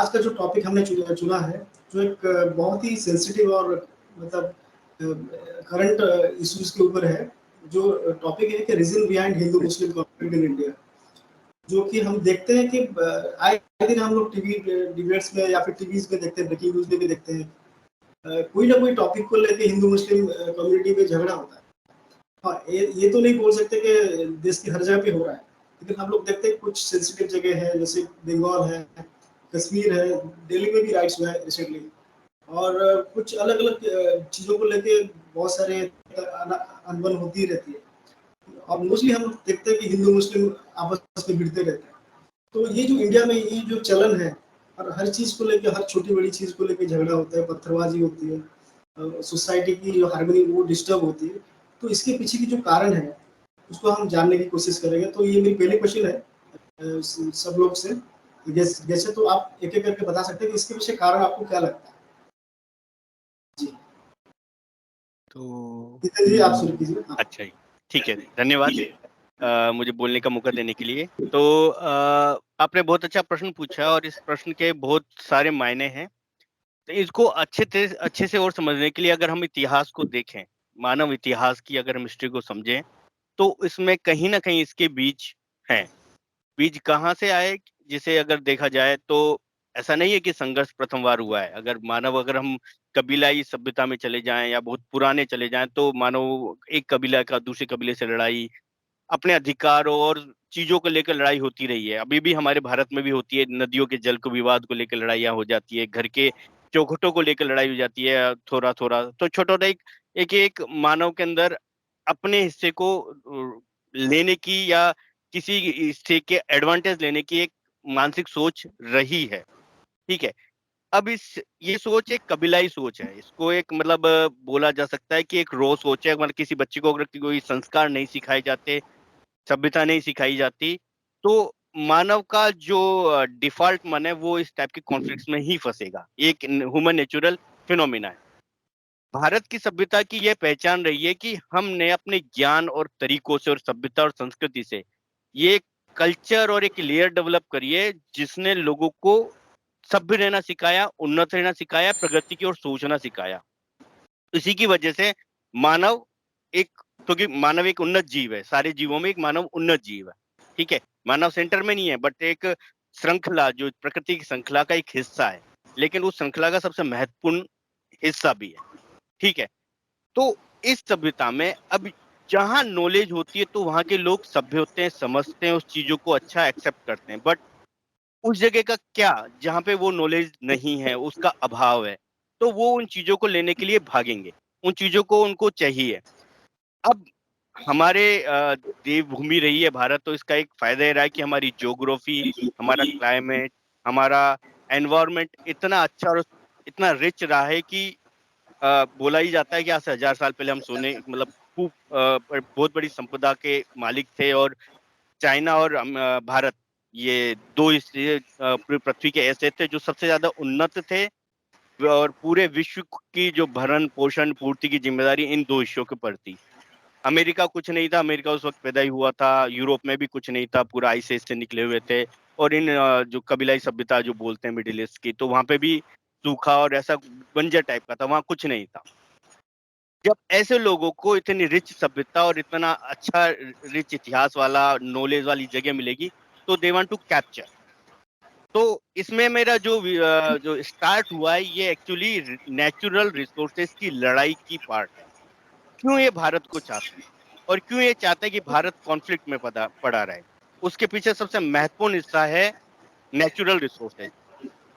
आज का जो टॉपिक हमने चुना है, जो एक बहुत ही सेंसिटिव और मतलब करंट इश्यूज के ऊपर है। जो टॉपिक है कि reason behind Hindu Muslim conflict in India, जो कि हम देखते हैं कि आए दिन हम लोग टीवी डिबेट्स में या फिर टीवीज में देखते हैं, ब्रेकिंग न्यूज में भी देखते हैं, कोई ना कोई टॉपिक को लेके हिंदू मुस्लिम कम्युनिटी में झगड़ा होता है। हाँ, ये तो नहीं बोल सकते कि देश की हर जगह पे हो रहा है, लेकिन हम लोग देखते हैं कुछ सेंसिटिव जगह है, जैसे बंगाल है, कश्मीर है, दिल्ली में भी राइट्स हुआ है रिसेंटली, और कुछ अलग अलग चीज़ों को लेके बहुत सारे अनबन होती रहती है। और मोस्टली हम लोग देखते हैं कि हिंदू मुस्लिम आपस में भिड़ते रहते हैं। तो ये जो इंडिया में ये जो चलन है, और हर चीज़ को लेके, हर छोटी बड़ी चीज़ को लेके झगड़ा होता है, पत्थरबाजी होती है, सोसाइटी की जो हार्मनी वो डिस्टर्ब होती है। तो इसके पीछे की जो कारण है उसको हम जानने की कोशिश करेंगे। तो ये मेरी पहली क्वेश्चन है सब लोग से, जैसे तो आप एक एक करके बता सकते हैं कि इसके पीछे कारण आपको क्या लगता है। जी, तो जी आप शुरू कीजिए। अच्छा जी, ठीक है, धन्यवाद मुझे बोलने का मौका देने के लिए। तो आपने बहुत अच्छा प्रश्न पूछा और इस प्रश्न के बहुत सारे मायने हैं। तो इसको अच्छे से और समझने के लिए अगर हम इतिहास को देखें, मानव इतिहास की अगर हम हिस्ट्री को समझें, तो इसमें कहीं न कहीं इसके बीज हैं। बीज कहाँ से आए? जिसे अगर देखा जाए तो ऐसा नहीं है कि संघर्ष प्रथम बार हुआ है। अगर हम कबीलाई सभ्यता में चले जाएँ या बहुत पुराने चले जाएँ, तो मानो एक कबीला का दूसरे कबीले से लड़ाई, अपने अधिकारों और चीज़ों को लेकर लड़ाई होती रही है। अभी भी हमारे भारत में भी होती है, नदियों के जल को विवाद को लेकर लड़ाइयाँ हो जाती है, घर के चौखटों को लेकर लड़ाई हो जाती है थोड़ा-थोड़ा। तो छोटा-छोटा एक मानव के अंदर अपने हिस्से को लेने की या किसी हिस्से के एडवांटेज लेने की एक मानसिक सोच रही है, ठीक है? अब ये सोच एक कबीलाई सोच है। इसको एक मतलब बोला जा सकता है कि एक रॉ सोच है। मतलब किसी बच्चे को अगर कोई संस्कार नहीं सिखाए जाते, सभ्यता नहीं सिखाई जाती, तो मानव का जो डिफ़ॉल्ट मन है वो इस टाइप के कॉन्फ्लिक्ट्स में ही फँसेगा। एक ह्यूमन नेचुरल फिनोमेना है। भारत की सभ्यता की ये पहचान रही है कि हमने अपने ज्ञान और तरीकों से और सभ्यता और संस्कृति से ये कल्चर और एक लेयर डेवलप करी है जिसने लोगों को सभ्य रहना सिखाया, उन्नत रहना सिखाया, प्रगति की ओर सोचना सिखाया। इसी की वजह से मानव एक क्योंकि मानव एक उन्नत जीव है, सारे जीवों में एक मानव उन्नत जीव है, ठीक है? मानव सेंटर में नहीं है बट एक श्रृंखला जो प्रकृति की श्रृंखला का एक हिस्सा है, लेकिन उस श्रृंखला का सबसे महत्वपूर्ण हिस्सा भी है, ठीक है? तो इस सभ्यता में अब जहाँ नॉलेज होती है तो वहाँ के लोग सभ्य होते हैं, समझते हैं, उस चीज़ों को अच्छा एक्सेप्ट करते हैं। बट उस जगह का क्या जहाँ पे वो नॉलेज नहीं है, उसका अभाव है, तो वो उन चीज़ों को लेने के लिए भागेंगे। उन चीज़ों को उनको चाहिए। अब हमारे देवभूमि रही है भारत, तो इसका एक फ़ायदा ये रहा है कि हमारी ज्योग्राफ़ी, हमारा क्लाइमेट, हमारा एनवायरनमेंट इतना अच्छा और इतना रिच रहा है कि बोला ही जाता है कि आज से 1000 साल पहले हम सोने मतलब खूब बहुत बड़ी संपदा के मालिक थे और चाइना और भारत ये 2 हिस्से पूरी पृथ्वी के ऐसे थे जो सबसे ज़्यादा उन्नत थे और पूरे विश्व की जो भरण-पोषण, पूर्ति की ज़िम्मेदारी इन 2 हिस्सों के ऊपर थी। अमेरिका कुछ नहीं था, अमेरिका उस वक़्त पैदा ही हुआ था, यूरोप में भी कुछ नहीं था, पूरा आइस एज से निकले हुए थे और इन जो कबीलाई सभ्यता जो बोलते हैं मिडल ईस्ट की, तो वहाँ पे भी सूखा और ऐसा बंजर टाइप का था, वहाँ कुछ नहीं था। जब ऐसे लोगों को इतनी रिच सभ्यता और इतना अच्छा रिच इतिहास वाला नॉलेज वाली जगह मिलेगी, तो दे वांट टू कैप्चर। तो इसमें मेरा जो स्टार्ट हुआ है, ये एक्चुअली नेचुरल रिसोर्सेज की लड़ाई की पार्ट है। क्यों ये भारत को चाहते हैं और क्यों ये चाहते हैं कि भारत कॉन्फ्लिक्ट में पड़ा रहे? उसके पीछे सबसे महत्वपूर्ण हिस्सा है नेचुरल रिसोर्सेज।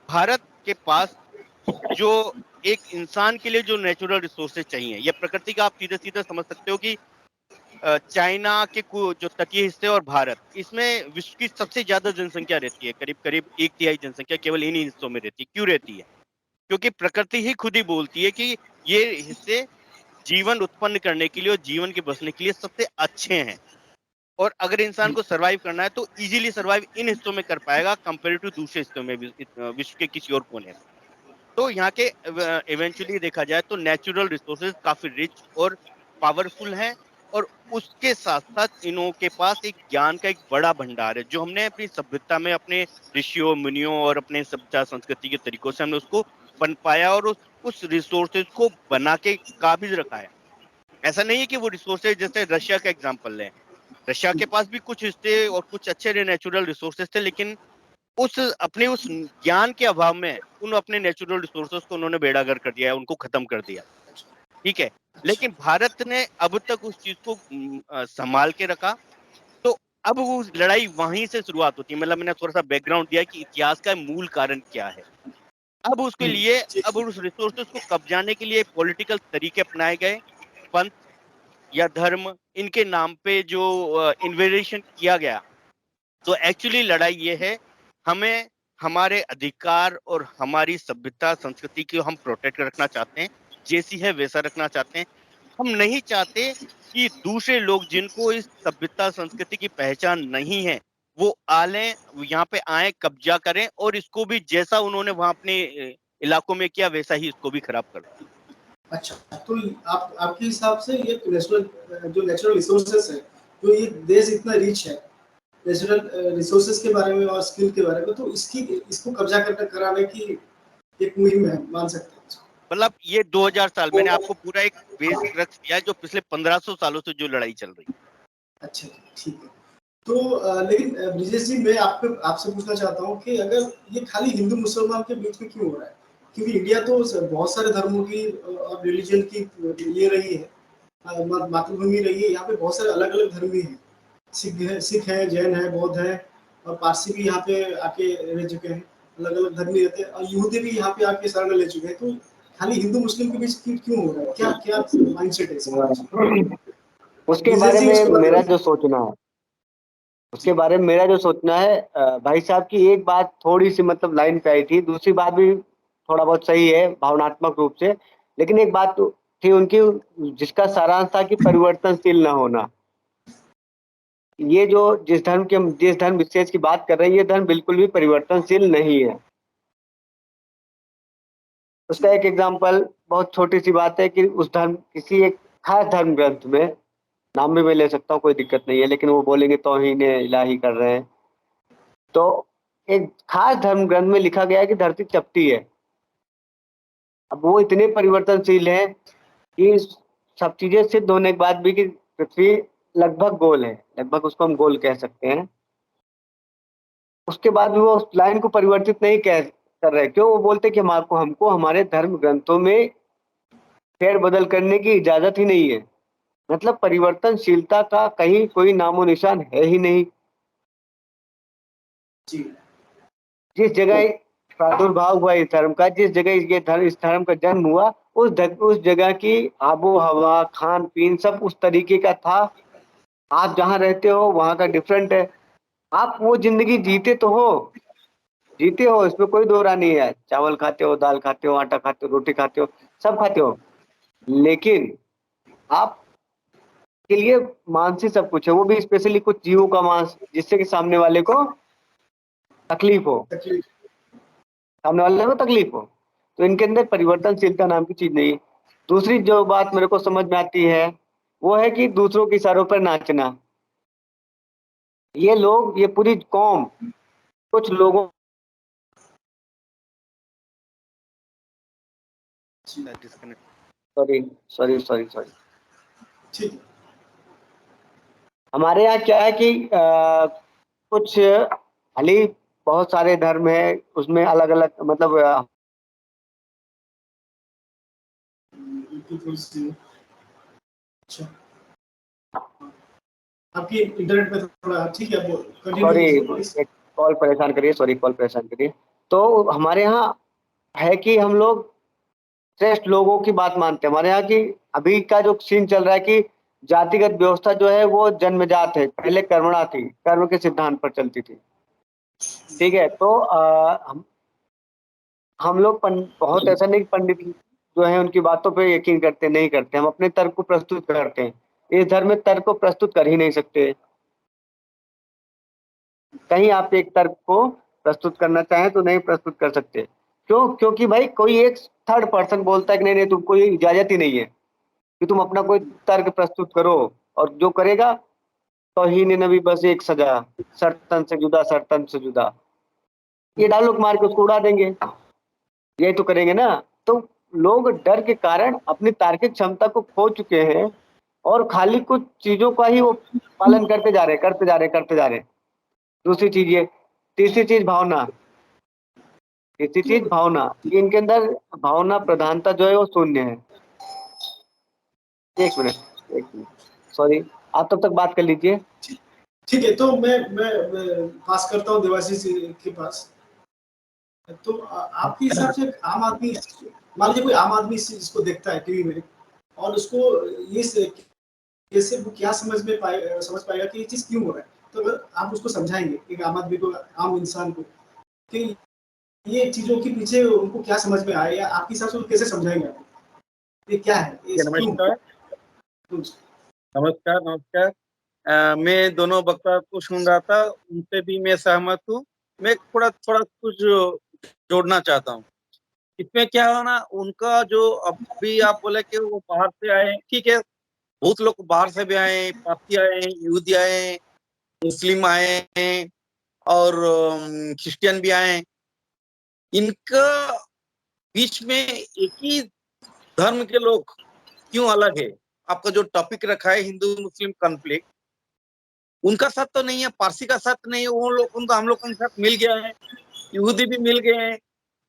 भारत के पास जो एक इंसान के लिए जो नेचुरल रिसोर्सेज चाहिए, या प्रकृति का आप सीधे-सीधे समझ सकते हो कि चाइना के जो तटीय हिस्से और भारत, इसमें विश्व की सबसे ज़्यादा जनसंख्या रहती है, करीब-करीब 1/3 जनसंख्या केवल इन्हीं हिस्सों में रहती है। क्यों रहती है? क्योंकि प्रकृति ही खुद ही बोलती है कि ये हिस्से जीवन उत्पन्न करने के लिए और जीवन के बसने के लिए सबसे अच्छे हैं। और अगर इंसान को सर्वाइव करना है तो इज़िली सर्वाइव इन हिस्सों में कर पाएगा कंपेयर टू दूसरे हिस्सों में विश्व के किसी और कोने में। तो यहाँ के इवेंचुअली देखा जाए तो नेचुरल रिसोर्सेज काफ़ी रिच और पावरफुल हैं और उसके साथ साथ इन्हों के पास एक ज्ञान का एक बड़ा भंडार है, जो हमने अपनी सभ्यता में अपने ऋषियों मुनियों और अपने सभ्यता संस्कृति के तरीकों से हमने उसको बन पाया और उस रिसोर्सेज को बना के काबिज रखा है। ऐसा नहीं है कि वो रिसोर्सेज, जैसे रशिया का एग्जाम्पल लें, रशिया के पास भी कुछ हिस्से और कुछ अच्छे नेचुरल रिसोर्सेज थे, लेकिन उस ज्ञान के अभाव में उन अपने नेचुरल रिसोर्सेज को उन्होंने बेड़ागर कर दिया है, उनको खत्म कर दिया। ठीक है, लेकिन भारत ने अब तक उस चीज को संभाल के रखा। तो अब वो लड़ाई वहीं से शुरुआत होती है। मतलब मैंने थोड़ा सा बैकग्राउंड दिया कि इतिहास का मूल कारण क्या है। अब उसके लिए, अब उस रिसोर्सेज को कब्जाने के लिए पॉलिटिकल तरीके अपनाए गए, पंथ या धर्म, इनके नाम पे जो इन्वेडेशन किया गया। तो एक्चुअली लड़ाई ये है, हमें हमारे अधिकार और हमारी सभ्यता संस्कृति को हम प्रोटेक्ट रखना चाहते हैं, जैसी है वैसा रखना चाहते हैं। हम नहीं चाहते कि दूसरे लोग जिनको इस सभ्यता संस्कृति की पहचान नहीं है, वो आलें, यहाँ पे आए, कब्जा करें और इसको भी जैसा उन्होंने वहां अपने इलाकों में किया वैसा ही इसको भी खराब कर दें। अच्छा, तो आपके हिसाब से ये नेचुरल रिसोर्सेस है, जो ये देश इतना रिच है नेचुरल रिसोर्सेस के बारे में और स्किल के बारे में, तो इसको कब्जा कराने की एक मुहिम है, मान सकते हैं इसको। मतलब ये 2000 साल, मैंने आपको पूरा एक बेस रख दिया है जो पिछले 1500 सालों से जो लड़ाई चल रही है। अच्छा, ठीक है। तो लेकिन ब्रिजेश जी, मैं आपसे पूछना चाहता हूँ कि अगर ये खाली हिंदू मुसलमान के बीच में क्यों हो रहा है? क्योंकि इंडिया तो बहुत सारे धर्मों की और रिलीजन की ये रही है, मातृभूमि रही है। यहाँ पे बहुत सारे अलग अलग धर्म भी हैं, सिख है, जैन है, बौद्ध है, और पारसी भी यहाँ पे आके रह चुके हैं। अलग अलग धर्म भी रहते हैं, और यहूदी भी यहाँ पे आके शरण ले चुके हैं। तो खाली हिंदू मुस्लिम के बीच क्यों हो रहा है? क्या क्या माइंडसेट है इसका? उसके ब्रिजेश बारे जी, में उसके बारे मेरा में जो सोचना है, उसके बारे में मेरा जो सोचना है, भाई साहब की एक बात थोड़ी सी मतलब लाइन पे आई थी, दूसरी बात भी थोड़ा बहुत सही है भावनात्मक रूप से, लेकिन एक बात तो थी उनकी, जिसका सारांश था कि परिवर्तनशील न होना। ये जो जिस धर्म विशेष की बात कर रहे हैं, ये धर्म बिल्कुल भी परिवर्तनशील नहीं है। उसका एक एग्जाम्पल, बहुत छोटी सी बात है कि उस धर्म, किसी एक खास धर्म ग्रंथ में, नाम भी मैं ले सकता हूँ, कोई दिक्कत नहीं है, लेकिन वो बोलेंगे तौहीन इलाही कर रहे हैं। तो एक खास धर्म ग्रंथ में लिखा गया है कि धरती चपटी है। अब वो इतने परिवर्तनशील है कि सब चीजें सिद्ध होने के बाद भी कि पृथ्वी लगभग गोल है, लगभग उसको हम गोल कह सकते हैं, उसके बाद भी वो उस लाइन को परिवर्तित नहीं कर रहे। क्यों? वो बोलते कि हमको हमारे धर्म ग्रंथों में फेर बदल करने की इजाजत ही नहीं है। मतलब परिवर्तनशीलता का कहीं कोई नामो निशान है ही नहीं। जिस जगह प्रादुर्भाव हुआ इस धर्म का, जिस जगह इस धर्म का जन्म हुआ, उस जगह की आबो हवा, खान पीन सब उस तरीके का था। आप जहाँ रहते हो वहाँ का डिफरेंट है। आप वो जिंदगी जीते हो, इसमें कोई दो राय नहीं है। चावल खाते हो, दाल खाते हो, आटा खाते हो, रोटी खाते हो, सब खाते हो, लेकिन आप के लिए मांस ही सब कुछ है, वो भी स्पेशली कुछ जीवों का मांस, जिससे कि सामने वाले को तकलीफ हो। तो इनके अंदर परिवर्तनशीलता नाम की चीज नहीं है। दूसरी जो बात मेरे को समझ में आती है, वो है कि दूसरों के इशारों पर नाचना। ये पूरी कौम, कुछ लोगों, सॉरी, ठीक है। हमारे यहाँ क्या है कि कुछ भले ही बहुत सारे धर्म है, उसमें अलग अलग मतलब अच्छा, आपकी इंटरनेट पे थोड़ा ठीक है, वो कंटिन्यू सॉरी, कीजिए प्लीज। एक कॉल परेशान करिए। तो हमारे यहाँ है कि हम लोग श्रेष्ठ लोगों की बात मानते हैं। हमारे यहाँ की अभी का जो सीन चल रहा है कि जातिगत व्यवस्था जो है वो जन्मजात है, पहले कर्मणा थी, कर्म के सिद्धांत पर चलती थी। ठीक है, तो हम लोग बहुत ऐसा नहीं, पंडित जो है उनकी बातों पे यकीन करते नहीं करते, हम अपने तर्क को प्रस्तुत करते हैं। इस धर्म में तर्क को प्रस्तुत कर ही नहीं सकते। कहीं आप एक तर्क को प्रस्तुत करना चाहें तो नहीं प्रस्तुत कर सकते। क्यों? क्योंकि भाई कोई एक थर्ड पर्सन बोलता है कि नहीं तुमको ये इजाजत ही नहीं है कि तुम अपना कोई तर्क प्रस्तुत करो। और जो करेगा तौहीन नबी बस एक सजा, सरतन से जुदा, सरतन से जुदा। ये डायलॉग मार के उसको उड़ा देंगे, यही तो करेंगे ना। तो लोग डर के कारण अपनी तार्किक क्षमता को खो चुके हैं और खाली कुछ चीजों का ही वो पालन करते जा रहे, करते जा रहे, करते जा रहे। दूसरी चीज ये, तीसरी चीज भावना, तीसरी चीज भावना, कि इनके अंदर भावना प्रधानता जो है वो शून्य है। एक मिनट, सॉरी, आप तब तक बात कर लीजिए। ठीक है, तो मैं पास करता हूँ देवाशीष के पास। तो आपके हिसाब से आम आदमी, मान लीजिए कोई आम आदमी इसको देखता है टीवी में और उसको ये कैसे वो क्या समझ पाएगा कि ये चीज क्यों हो रहा है। तो अगर आप उसको समझाएंगे एक आम आदमी को, आम इंसान को, कि ये चीजों के पीछे उनको क्या समझ में आए, या आपके हिसाब से वो कैसे समझाएंगे आपको ये क्या है, ये क्यों? नमस्कार। नमस्कार नमस्कार। मैं दोनों वक्ता को सुन रहा था, उनसे भी मैं सहमत हूँ। मैं थोड़ा कुछ जोड़ना चाहता हूँ। इसमें क्या है ना, उनका जो अभी आप बोले कि वो बाहर से आए, ठीक है, बहुत लोग बाहर से भी आए, पारसी आए, यहूदी आए, मुस्लिम आए और क्रिश्चियन भी आए। इनका बीच में एक ही धर्म के लोग क्यों अलग है? आपका जो टॉपिक रखा है हिंदू मुस्लिम कॉन्फ्लिक्ट, उनका साथ तो नहीं है, पारसी का साथ नहीं है, वो लोग उनका हम लोग के साथ मिल गया है, यहूदी भी मिल गए हैं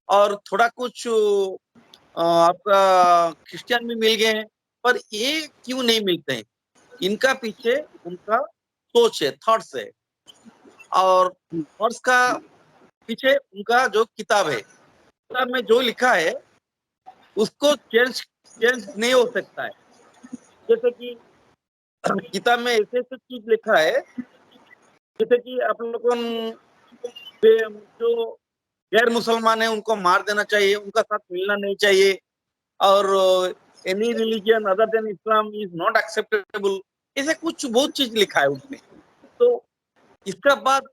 और थोड़ा कुछ आपका क्रिश्चियन भी मिल गए हैं, पर ये क्यों नहीं मिलते हैं? इनका पीछे उनका सोच है, थॉट्स है, और थॉट्स का पीछे उनका जो किताब है, किताब में जो लिखा है उसको चेंज नहीं हो सकता है। जैसे कि किताब में ऐसे ऐसे चीज लिखा है, जैसे कि आप लोगों जो गैर मुसलमान है उनको मार देना चाहिए, उनका साथ मिलना नहीं चाहिए, और any religion other than Islam is not acceptable, ऐसे कुछ बहुत चीज लिखा है उसमें। तो इसका बाद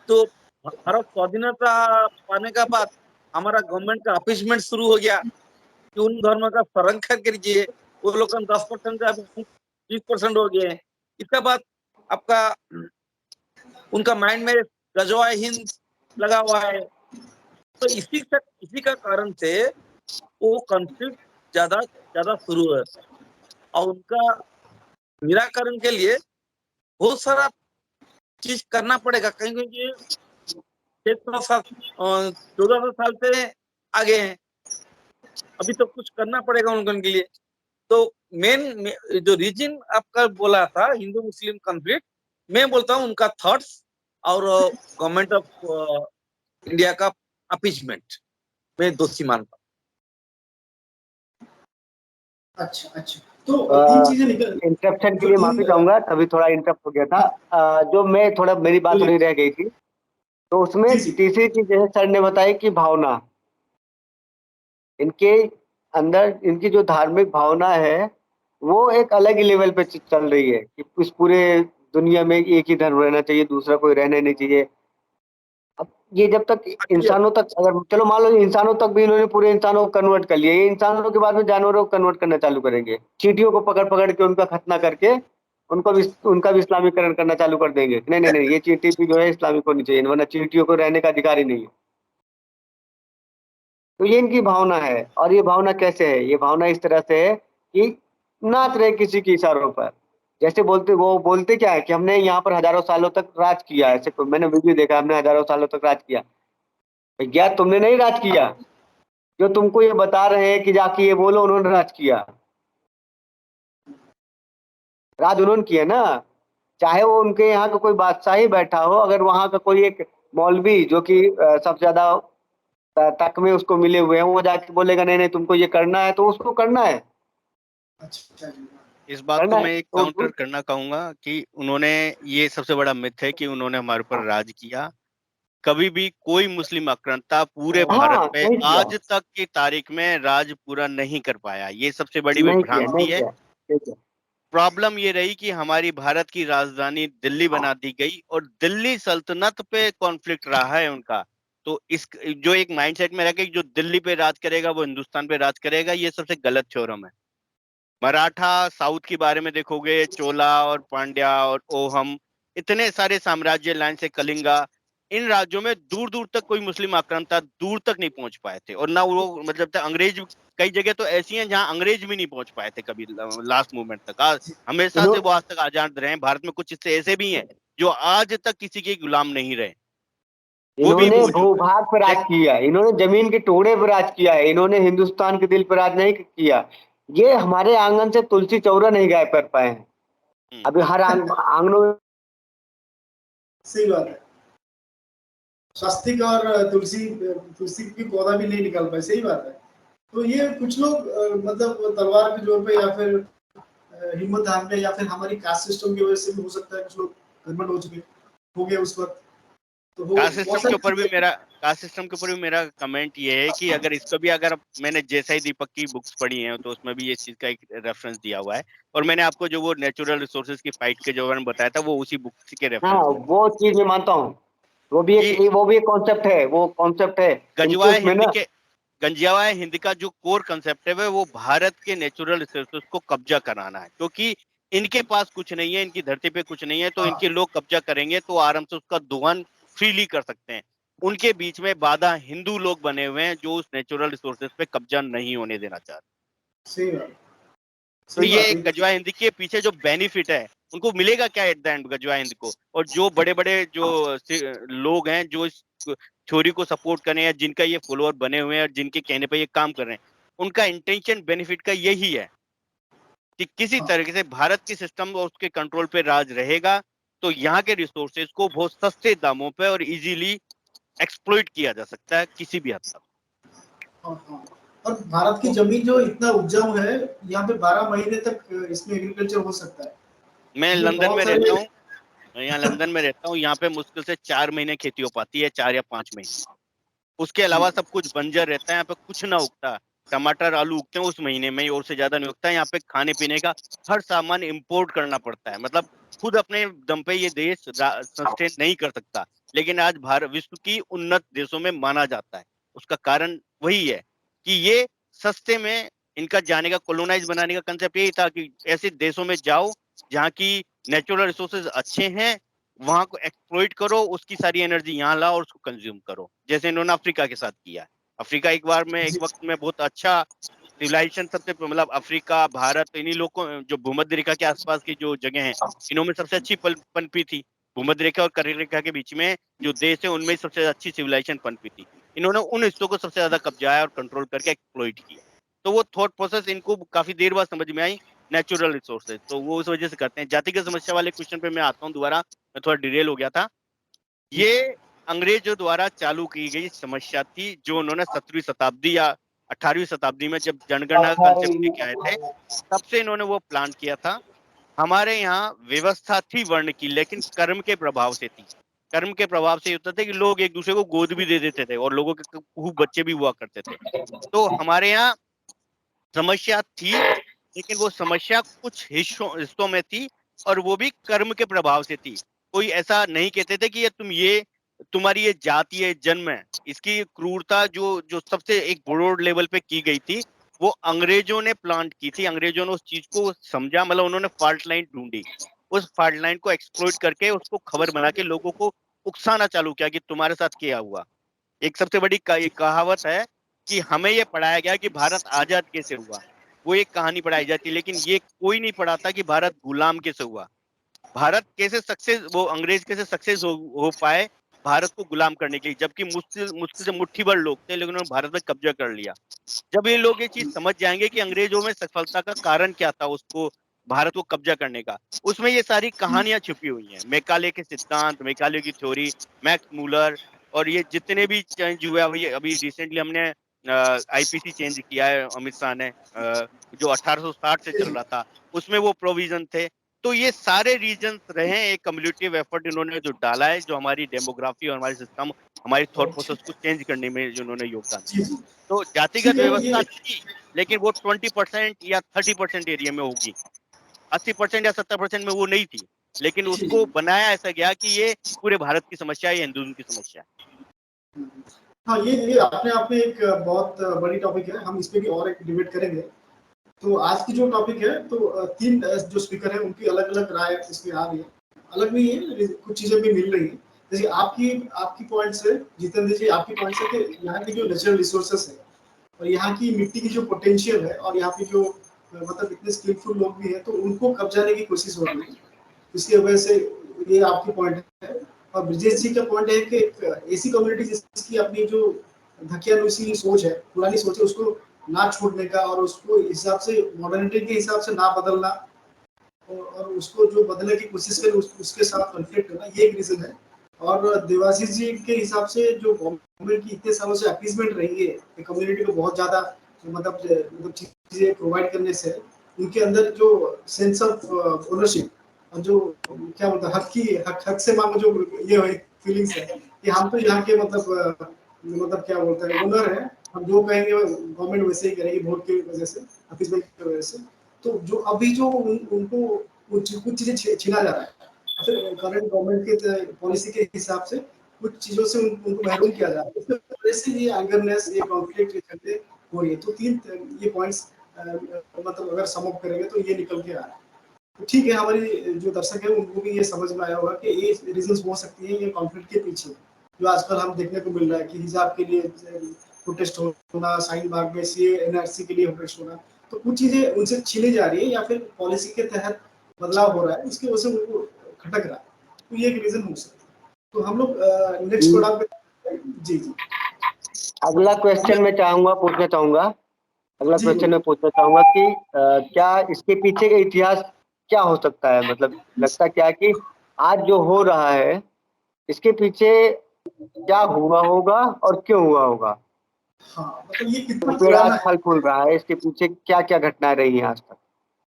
तो भारत स्वाधीनता पाने का बाद हमारा गवर्नमेंट का अपीसमेंट शुरू हो गया कि उन धर्म का संरक्षण कीजिए। वो लोग 10% का 20% हो गए हैं। इसका बाद आपका उनका माइंड में गजवाए हिंद लगा हुआ है। तो इसी का कारण से वो कॉन्फ्लिक्ट ज्यादा शुरू है, और उनका निराकरण के लिए बहुत सारा चीज करना पड़ेगा, कहीं क्योंकि 1400 साल से आगे हैं, अभी तो कुछ करना पड़ेगा उनके लिए। तो मेन जो रीजन आपका बोला था हिंदू मुस्लिम कॉन्फ्लिक्ट, मैं बोलता हूँ उनका थॉट्स और गवर्नमेंट ऑफ इंडिया का अपीसमेंट, मैं दोषी मानता हूँ। अच्छा, तो तीन चीजें निकल, इंटरप्शन के जो लिए तीन माफी चाहूंगा, तभी थोड़ा इंटरप्ट हो गया था। जो मैं थोड़ा, मेरी बात थोड़ी रह गई थी, तो उसमें जी। तीसरी चीज जैसे सर ने बताई कि भावना, इनके अंदर इनकी जो धार्मिक भावना है वो एक अलग ही लेवल पे चल रही है कि इस पूरे दुनिया में एक ही धर्म रहना चाहिए, दूसरा कोई रहना नहीं चाहिए। अब ये जब तक इंसानों तक, अगर चलो मान लो इंसानों तक भी इन्होंने पूरे इंसानों को कन्वर्ट कर लिया, ये इंसानों के बाद में जानवरों को कन्वर्ट करना चालू करेंगे, चींटियों को पकड़ पकड़ के उनका खतना करके उनका भी इस्लामीकरण करना चालू कर देंगे। नहीं, ये चींटी भी जो है इस्लामिक होनी चाहिए, वरना चींटियों को रहने का अधिकार ही नहीं है। तो ये इनकी भावना है, और ये भावना कैसे है? ये भावना इस तरह से है कि नाच रहे किसी के इशारों पर, जैसे वो बोलते क्या है कि हमने यहाँ पर हजारों सालों तक राज किया है। ऐसे मैंने वीडियो देखा, हमने हजारों सालों तक राज किया। भैया तुमने नहीं राज किया, जो तुमको ये बता रहे हैं कि जाके ये बोलो उन्होंने राज किया। राज उन्होंने किया ना, चाहे वो उनके यहाँ का कोई बादशाह ही बैठा हो, अगर वहां का कोई एक मौलवी जो कि सबसे ज्यादा तक में उसको मिले हुए हैं, वो जाके बोलेगा नहीं तुमको ये करना है, तो उसको करना है। अच्छा जी। इस बात करना को है मैं एक तो काउंटर करना चाहूंगा कि उन्होंने, ये सबसे बड़ा मिथ है कि उन्होंने हमारे ऊपर राज किया। कभी भी कोई मुस्लिम आक्रांता पूरे भारत हाँ, पे नहीं किया, आज तक की तारीख में राज पूरा नहीं कर पाया। ये सबसे बड़ी नहीं किया, विभ्रांति नहीं है। किया, ठीक है। प्रॉब्लम ये रही कि हमारी भारत की राजधानी दिल्ली बना दी गई और दिल्ली सल्तनत पे कॉन्फ्लिक्ट रहा है उनका। तो इस जो एक माइंडसेट में रखा कि जो दिल्ली पे राज करेगा वो हिंदुस्तान पे राज करेगा, ये सबसे गलत थ्योरम है। मराठा साउथ के बारे में देखोगे, चोला और पांड्या और ओहम, इतने सारे साम्राज्य लाइन से कलिंगा, इन राज्यों में दूर दूर तक कोई मुस्लिम आक्रांता दूर तक नहीं पहुंच पाए थे। और ना वो मतलब अंग्रेज, कई जगह तो ऐसी हैं जहां अंग्रेज भी नहीं पहुंच पाए थे कभी लास्ट मोमेंट तक। आज हमेशा से वो आज तक आजाद रहे हैं। भारत में कुछ हिस्से ऐसे भी हैं जो आज तक किसी के गुलाम नहीं रहे, वो भी इन्होंने मौजूद है। भूभाग पर राज किया, इन्होंने जमीन के टुकड़े पर राज किया है, इन्होंने हिंदुस्तान के दिल पर राज नहीं किया। ये हमारे आंगन से तुलसी चौरा नहीं गायब कर पाए हैं। अभी हर आंगनों में सही बात है। स्वस्तिक और तुलसी तुलसी की पौधा भी नहीं निकाल पाए, सही बात है। तो ये कुछ लोग मतलब तलवार के जोर पे या फिर हिम्मत हारने या फिर हमारी कास्ट सिस्टम की वजह से भी हो सकता है कुछ लोग कन्वर्ट हो गए उस वक्त। तो वो कास्ट सिस्टम के ऊपर भी मेरा कमेंट ये है कि अगर इसको भी, अगर मैंने जैसा ही दीपक की बुक्स पढ़ी हैं तो उसमें भी इस चीज का एक रेफरेंस दिया हुआ है। और मैंने आपको जो वो नेचुरल रिसोर्सेज की फाइट के जो मैंने बताया था वो उसी बुक के हाँ, रेफरेंस वो चीज मैं मानता हूँ। वो भी एक कॉन्सेप्ट है, वो कॉन्सेप्ट है इनके उसमें ना। गंजवाए हिंद का जो कोर कंसेप्ट है वो भारत के नेचुरल रिसोर्सेज को कब्जा कराना है, क्योंकि इनके पास कुछ नहीं है, इनकी धरती पे कुछ नहीं है, तो इनके लोग कब्जा करेंगे तो आराम से उसका दोहन फ्रीली कर सकते हैं। उनके बीच में बाधा हिंदू लोग बने हुए हैं जो उस नेचुरल रिसोर्सेज पे कब्जा नहीं होने देना चाहते। सही बात, तो सही ये बात है। गजवा हिंद के पीछे जो बेनिफिट है उनको मिलेगा क्या एट द एंड गजवा हिंद को? और जो बड़े बड़े जो लोग हैं जो इस थ्योरी को सपोर्ट कर रहे हैं, जिनका ये फॉलोअर बने हुए हैं और जिनके कहने पे ये काम कर रहे हैं, उनका इंटेंशन बेनिफिट का यही है कि किसी तरीके से भारत की सिस्टम और उसके कंट्रोल पे राज रहेगा तो यहाँ के रिसोर्सेज को बहुत सस्ते दामों पे और इजीली एक्सप्लॉइट किया जा सकता है किसी भी हद तक। हाँ। और भारत की जमीन जो इतना उपजाऊ है, यहाँ पे 12 महीने तक इसमें एग्रीकल्चर हो सकता है। मैं इसमें लंदन बहुत में सारे रहता हूँ, यहाँ लंदन में रहता हूँ, यहाँ पे मुश्किल से 4 महीने खेती हो पाती है, 4 या 5 महीने। उसके अलावा सब कुछ बंजर रहता है, यहाँ पे कुछ ना उगता। टमाटर आलू उगते हैं उस महीने में ही, और से ज्यादा नहीं उगता है। यहाँ पे खाने पीने का हर सामान इंपोर्ट करना पड़ता है, मतलब खुद अपने दम पे ये देश सस्टेन नहीं कर सकता। लेकिन आज भारत विश्व की उन्नत देशों में माना जाता है। उसका कारण वही है कि ये सस्ते में, इनका जाने का कॉलोनाइज बनाने का कंसेप्ट यही था कि ऐसे देशों में जाओ जहाँ की नेचुरल रिसोर्सेज अच्छे हैं, वहां को एक्सप्लॉइट करो, उसकी सारी एनर्जी यहाँ लाओ और उसको कंज्यूम करो, जैसे इन्होंने अफ्रीका के साथ किया है। अफ्रीका एक वक्त में बहुत अच्छा सिविलाइजेशन, सबसे मतलब अफ्रीका भारत इन्हीं लोगों, जो भूमध्य रेखा के आसपास की जो जगह है, इन्होंने सबसे अच्छी पनपी थी। भूमध्य रेखा और करेल रेखा के बीच में जो देश है उनमें सबसे अच्छी सिविलाइजेशन पनपी थी। इन्होंने उन हिस्सों को सबसे ज्यादा कब्जाया और कंट्रोल करके एक्सप्लॉइट किया। तो वो थॉट प्रोसेस इनको काफी देर बाद समझ में आई, नेचुरल रिसोर्सेज, तो वो उस वजह से करते हैं। जातिगत समस्या वाले क्वेश्चन पे मैं आता हूँ दोबारा, मैं थोड़ा डिटेल हो गया था। ये अंग्रेजों द्वारा चालू की गई समस्या थी, जो उन्होंने 17वीं शताब्दी या 18वीं शताब्दी में जब जनगणना कंसेप्ट लेके आए थे, तब से इन्होंने वो प्लान किया था। हमारे यहाँ व्यवस्था थी वर्ण की, लेकिन कर्म के प्रभाव से थी। कर्म के प्रभाव से होता था कि लोग एक दूसरे को गोद भी दे देते थे और लोगों के खूब बच्चे भी हुआ करते थे। तो हमारे यहाँ समस्या थी, लेकिन वो समस्या कुछ हिस्सों में थी और वो भी कर्म के प्रभाव से थी। कोई ऐसा नहीं कहते थे कि ये तुम्हारी ये जाति है, जन्म है। इसकी क्रूरता जो जो सबसे एक ब्रॉड लेवल पे की गई थी, वो अंग्रेजों ने प्लांट की थी। अंग्रेजों ने उस चीज को समझा, मतलब उन्होंने फॉल्ट लाइन ढूंढी, उस फॉल्ट लाइन को एक्सप्लॉइट करके उसको खबर बना के लोगों को उकसाना चालू किया कि तुम्हारे साथ क्या हुआ। एक सबसे बड़ी कहावत है कि हमें ये पढ़ाया गया कि भारत आजाद कैसे हुआ, वो एक कहानी पढ़ाई जाती है, लेकिन ये कोई नहीं पढ़ाता कि भारत गुलाम कैसे हुआ। भारत कैसे सक्सेस, वो अंग्रेज कैसे सक्सेस हो पाए भारत को गुलाम करने के लिए, जबकि मुश्किल मुश्किल से मुट्ठी भर लोग थे, लेकिन उन्होंने भारत में कब्जा कर लिया। जब ये लोग ये चीज समझ जाएंगे कि अंग्रेजों में सफलता का कारण क्या था, उसको भारत को कब्जा करने का, उसमें ये सारी कहानियां छुपी हुई हैं। मैकाले के सिद्धांत, मैकाले की थ्योरी, मैक्स मूलर, और ये जितने भी चेंज हुए, अभी रिसेंटली हमने आईपीसी चेंज किया है अमित शाह ने, जो 1860 से चल रहा था, उसमें वो प्रोविजन थे। तो ये सारे रीजंस रहे, एक कम्युनिटिव एफर्ट इन्होंने जो डाला है, जो हमारी डेमोग्राफी और हमारी सिस्टम, हमारी थॉट प्रोसेस को चेंज करने में जो उन्होंने योगदान दिया। तो जातिगत व्यवस्था थी, लेकिन वो 20% या 30% एरिया में होगी, 80% या 70% में वो नहीं थी। लेकिन उसको बनाया ऐसा गया कि ये पूरे भारत की समस्या है, ये हिंदुइज्म की समस्या है। हाँ, ये अपने आप में एक बहुत बड़ी टॉपिक है, हम इस पे भी और एक डिबेट करेंगे। तो आज की जो टॉपिक है, तो तीन जो स्पीकर हैं उनकी अलग अलग राय इसमें आ रही है, अलग नहीं है, कुछ चीजें भी मिल रही है। जैसे आपकी आपकी पॉइंट से, जितेंद्र जी आपकी पॉइंट से, कि यहाँ की जो नेचुरल रिसोर्सेस है और यहाँ की मिट्टी की जो पोटेंशियल है और यहाँ पे जो मतलब इतने स्किलफुल लोग भी हैं, तो उनको कब्जाने की कोशिश हो रही है। इसकी वजह से ये आपकी पॉइंट है। और ब्रिजेश जी का पॉइंट है कि एक ऐसी कम्युनिटी जिसकी अपनी जो धकियानुसी सोच है, पुरानी सोच है, उसको ना छोड़ने का और उसको हिसाब से मॉडर्निटी के हिसाब से ना बदलना और उसको जो बदलने की कोशिश करे उसके साथ कॉन्फ्लिक्ट करना, ये एक रीजन है। और देवाशीष जी के हिसाब से जो गवर्नमेंट की इतने सालों से अपीसमेंट रही है कम्युनिटी को बहुत ज्यादा मतलब चीजें प्रोवाइड करने से, उनके अंदर जो सेंस ऑफ ओनरशिप और जो क्या बोलते हैं हक से मांगो, जो ये फीलिंग्स है कि हम तो यहाँ के मतलब क्या बोलते हैं ओनर है, हम जो कहेंगे गवर्नमेंट वैसे ही करेगी, वोट की वजह से, अपीसमेंट की वजह से। तो जो अभी जो उनको कुछ चीजें छीना जा रहा है, फिर करंट गवर्नमेंट के पॉलिसी के हिसाब से कुछ चीजों से उनको महरूम किया जा रहा है, इसकी वजह से ये एंगरनेस, ये कॉन्फ्लिक्ट, ये चीजें हो रही है। तो तीन ये पॉइंट्स मतलब अगर सम अप करेंगे तो ये निकल के आ रहा है। तो ठीक है, हमारी जो दर्शक है उनको भी ये समझ में आया होगा कि ये रीजंस हो सकती है ये कॉन्फ्लिक्ट के पीछे, जो आजकल हम देखने को मिल रहा है कि हिजाब के लिए प्रोटेस्ट होना, शाहीन बाग में सीए एनआरसी के लिए प्रोटेस्ट होना, तो कुछ चीजें उनसे छीनी जा रही है या फिर पॉलिसी के तहत बदलाव हो रहा है, इसकी वजह से उनको खटक रहा है। तो ये एक रीजन हो सकता है। तो हम लोग नेक्स्ट प्रोग्राम पे जी जी अगला क्वेश्चन मैं पूछना चाहूंगा जी कि क्या इसके पीछे का इतिहास क्या हो सकता है, मतलब लगता क्या है कि आज जो हो रहा है इसके पीछे क्या हुआ होगा और क्यों हुआ होगा, हाँ, मतलब ये तो कितना पेड़ आज पुराना है, फल फूल रहा है, इसके पीछे क्या क्या घटनाएं रही हैं आज तक।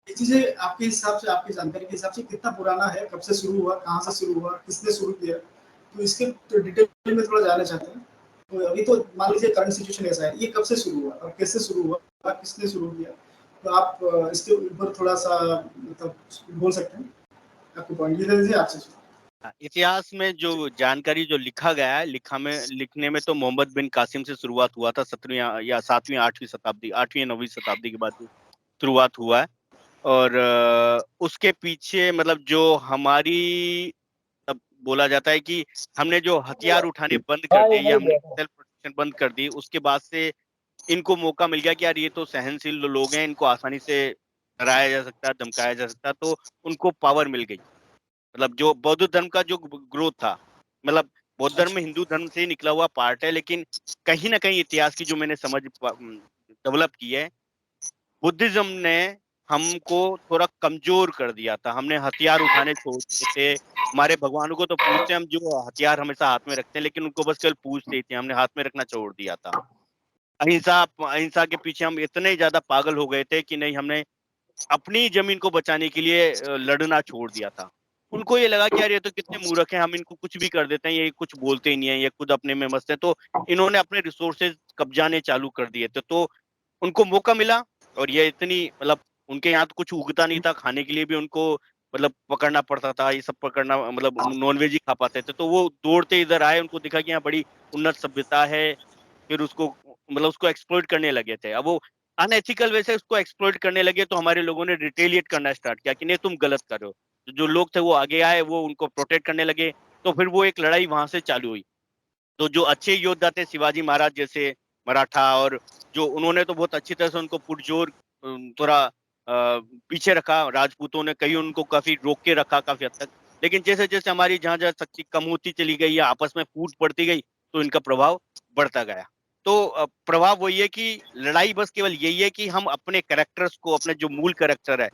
ये चीजें आपके हिसाब से, आपकी जानकारी के हिसाब से कितना पुराना है, कब से शुरू हुआ, कहाँ से शुरू हुआ, किसने शुरू किया, तो इसके तो डिटेल में थोड़ा जानना चाहते हैं। तो अभी तो मान लीजिए करंट सिचुएशन ऐसा है, ये कब से शुरू हुआ और कैसे शुरू हुआ, किसने शुरू किया, तो आप इसके ऊपर थोड़ा सा मतलब बोल सकते हैं, आपको पॉइंट दीजिए आपसे। इतिहास में जो जानकारी जो लिखा गया है, लिखने में तो मोहम्मद बिन कासिम से शुरुआत हुआ था 17वीं या 7वीं 8वीं शताब्दी, 8वीं 9वीं शताब्दी के बाद शुरुआत हुआ है। और उसके पीछे मतलब जो हमारी, अब बोला जाता है कि हमने जो हथियार उठाने बंद कर दिए या हमने सेल्फ प्रोटेक्शन बंद कर दी, उसके बाद से इनको मौका मिल गया कि यार ये तो सहनशील लोग हैं, इनको आसानी से डराया जा सकता है, धमकाया जा सकता है, तो उनको पावर मिल गई। मतलब जो बौद्ध धर्म का जो ग्रोथ था, मतलब बौद्ध धर्म में हिंदू धर्म से ही निकला हुआ पार्ट है, लेकिन कहीं ना कहीं इतिहास की जो मैंने समझ डेवलप की है, बुद्धिज्म ने हमको थोड़ा कमजोर कर दिया था। हमने हथियार उठाने छोड़ दिए थे। हमारे भगवानों को तो पूजते हम, जो हथियार हमेशा हाथ में रखते हैं, लेकिन उनको बस केवल पूजते ही थे, हमने हाथ में रखना छोड़ दिया था। अहिंसा अहिंसा के पीछे हम इतने ज्यादा पागल हो गए थे कि नहीं, हमने अपनी जमीन को बचाने के लिए लड़ना छोड़ दिया था। उनको ये लगा कि यार ये तो कितने मूर्ख हैं, हम इनको कुछ भी कर देते हैं, ये कुछ बोलते ही नहीं है, ये खुद अपने में मस्त है, तो इन्होंने अपने रिसोर्सेज कब्जाने चालू कर दिए थे। तो उनको मौका मिला, और ये इतनी मतलब उनके यहाँ तो कुछ उगता नहीं था, खाने के लिए भी उनको मतलब पकड़ना पड़ता था, ये सब पकड़ना मतलब नॉनवेज ही खा पाते थे, तो वो दौड़ते इधर आए, उनको दिखा कि यहाँ बड़ी उन्नत सभ्यता है, फिर उसको मतलब उसको एक्सप्लॉइट करने लगे थे। अब वो अनएथिकल वे से उसको एक्सप्लॉइट करने लगे, तो हमारे लोगों ने रिटेलिएट करना स्टार्ट किया कि नहीं तुम गलत कर रहे हो। तो जो लोग थे वो आगे आए, वो उनको प्रोटेक्ट करने लगे, तो फिर वो एक लड़ाई वहां से चालू हुई। तो जो अच्छे योद्धा थे, शिवाजी महाराज जैसे मराठा, और जो उन्होंने तो बहुत अच्छी तरह से उनको पुरजोर थोड़ा पीछे रखा, राजपूतों ने कई उनको काफी रोक के रखा काफी हद तक। लेकिन जैसे जैसे हमारी जहां जहां शक्ति कम होती चली गई या आपस में फूट पड़ती गई, तो इनका प्रभाव बढ़ता गया। तो प्रभाव वही है कि लड़ाई बस केवल यही है कि हम अपने कैरेक्टर्स को, अपने जो मूल कैरेक्टर है,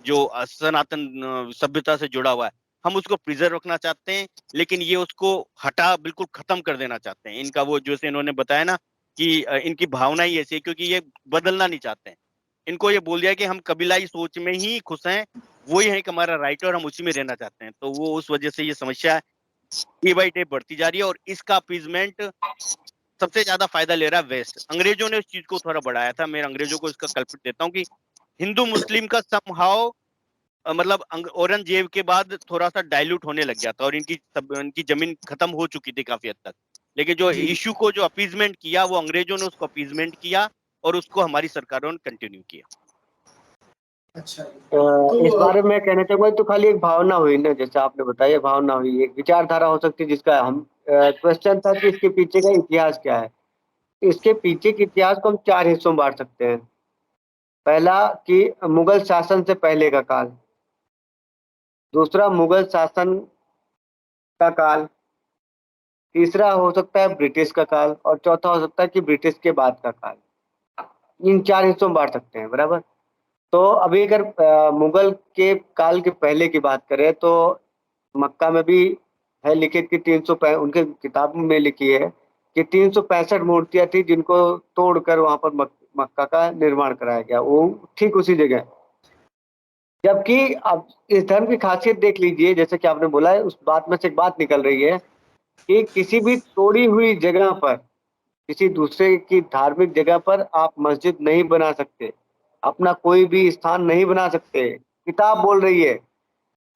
जो सनातन सभ्यता से जुड़ा हुआ है, हम उसको प्रिजर्व रखना चाहते हैं, लेकिन ये उसको हटा बिल्कुल खत्म कर देना चाहते हैं। इनका वो जैसे इन्होंने बताया ना कि इनकी भावना ही ऐसी है, क्योंकि ये बदलना नहीं चाहते हैं। इनको ये बोल दिया कि हम कबीलाई सोच में ही खुश हैं, वही है कि हमारा राइट है और हम उसी में रहना चाहते हैं। तो वो उस वजह से ये समस्या डे बाई डे बढ़ती जा रही है, और इसका अपीजमेंट सबसे ज्यादा फायदा ले रहा है वेस्ट। अंग्रेजों ने इस चीज को थोड़ा बढ़ाया था। मैं अंग्रेजों को इसका कल्पित देता हूँ कि हिंदू मुस्लिम का समहाउ मतलब औरंगजेब के बाद थोड़ा सा डाइल्यूट होने लग गया था, और इनकी जमीन खत्म हो चुकी थी काफी हद तक। लेकिन जो जी इश्यू को जो अपीजमेंट किया, वो अंग्रेजों ने उसको अपीजमेंट किया, और उसको हमारी सरकारों ने कंटिन्यू किया। अच्छा। इस तो बारे में मैं कहना चाहूंगा, तो खाली एक भावना हुई ना, जैसे आपने बताया, भावना हुई, एक विचारधारा हो सकती है जिसका हम क्वेश्चन था कि इसके पीछे का इतिहास क्या है। इसके पीछे के इतिहास को हम 4 हिस्सों में बांट सकते हैं। पहला कि मुगल शासन से पहले का काल, दूसरा मुगल शासन का काल, तीसरा हो सकता है ब्रिटिश का काल, और चौथा हो सकता है कि ब्रिटिश के बाद का काल। इन 4 हिस्सों में बांट सकते हैं, बराबर। तो अभी अगर मुगल के काल के पहले की बात करें तो मक्का में भी है लिखित कि 300 उनके किताब में लिखी है कि 365 मूर्तियां थी जिनको तोड़कर वहां पर मक्का का निर्माण कराया गया, वो ठीक उसी जगह। जबकि अब इस धर्म की खासियत देख लीजिए, जैसे कि आपने बोला है, उस बात में से एक बात निकल रही है कि किसी भी तोड़ी हुई जगह पर, किसी दूसरे की धार्मिक जगह पर आप मस्जिद नहीं बना सकते, अपना कोई भी स्थान नहीं बना सकते। किताब बोल रही है,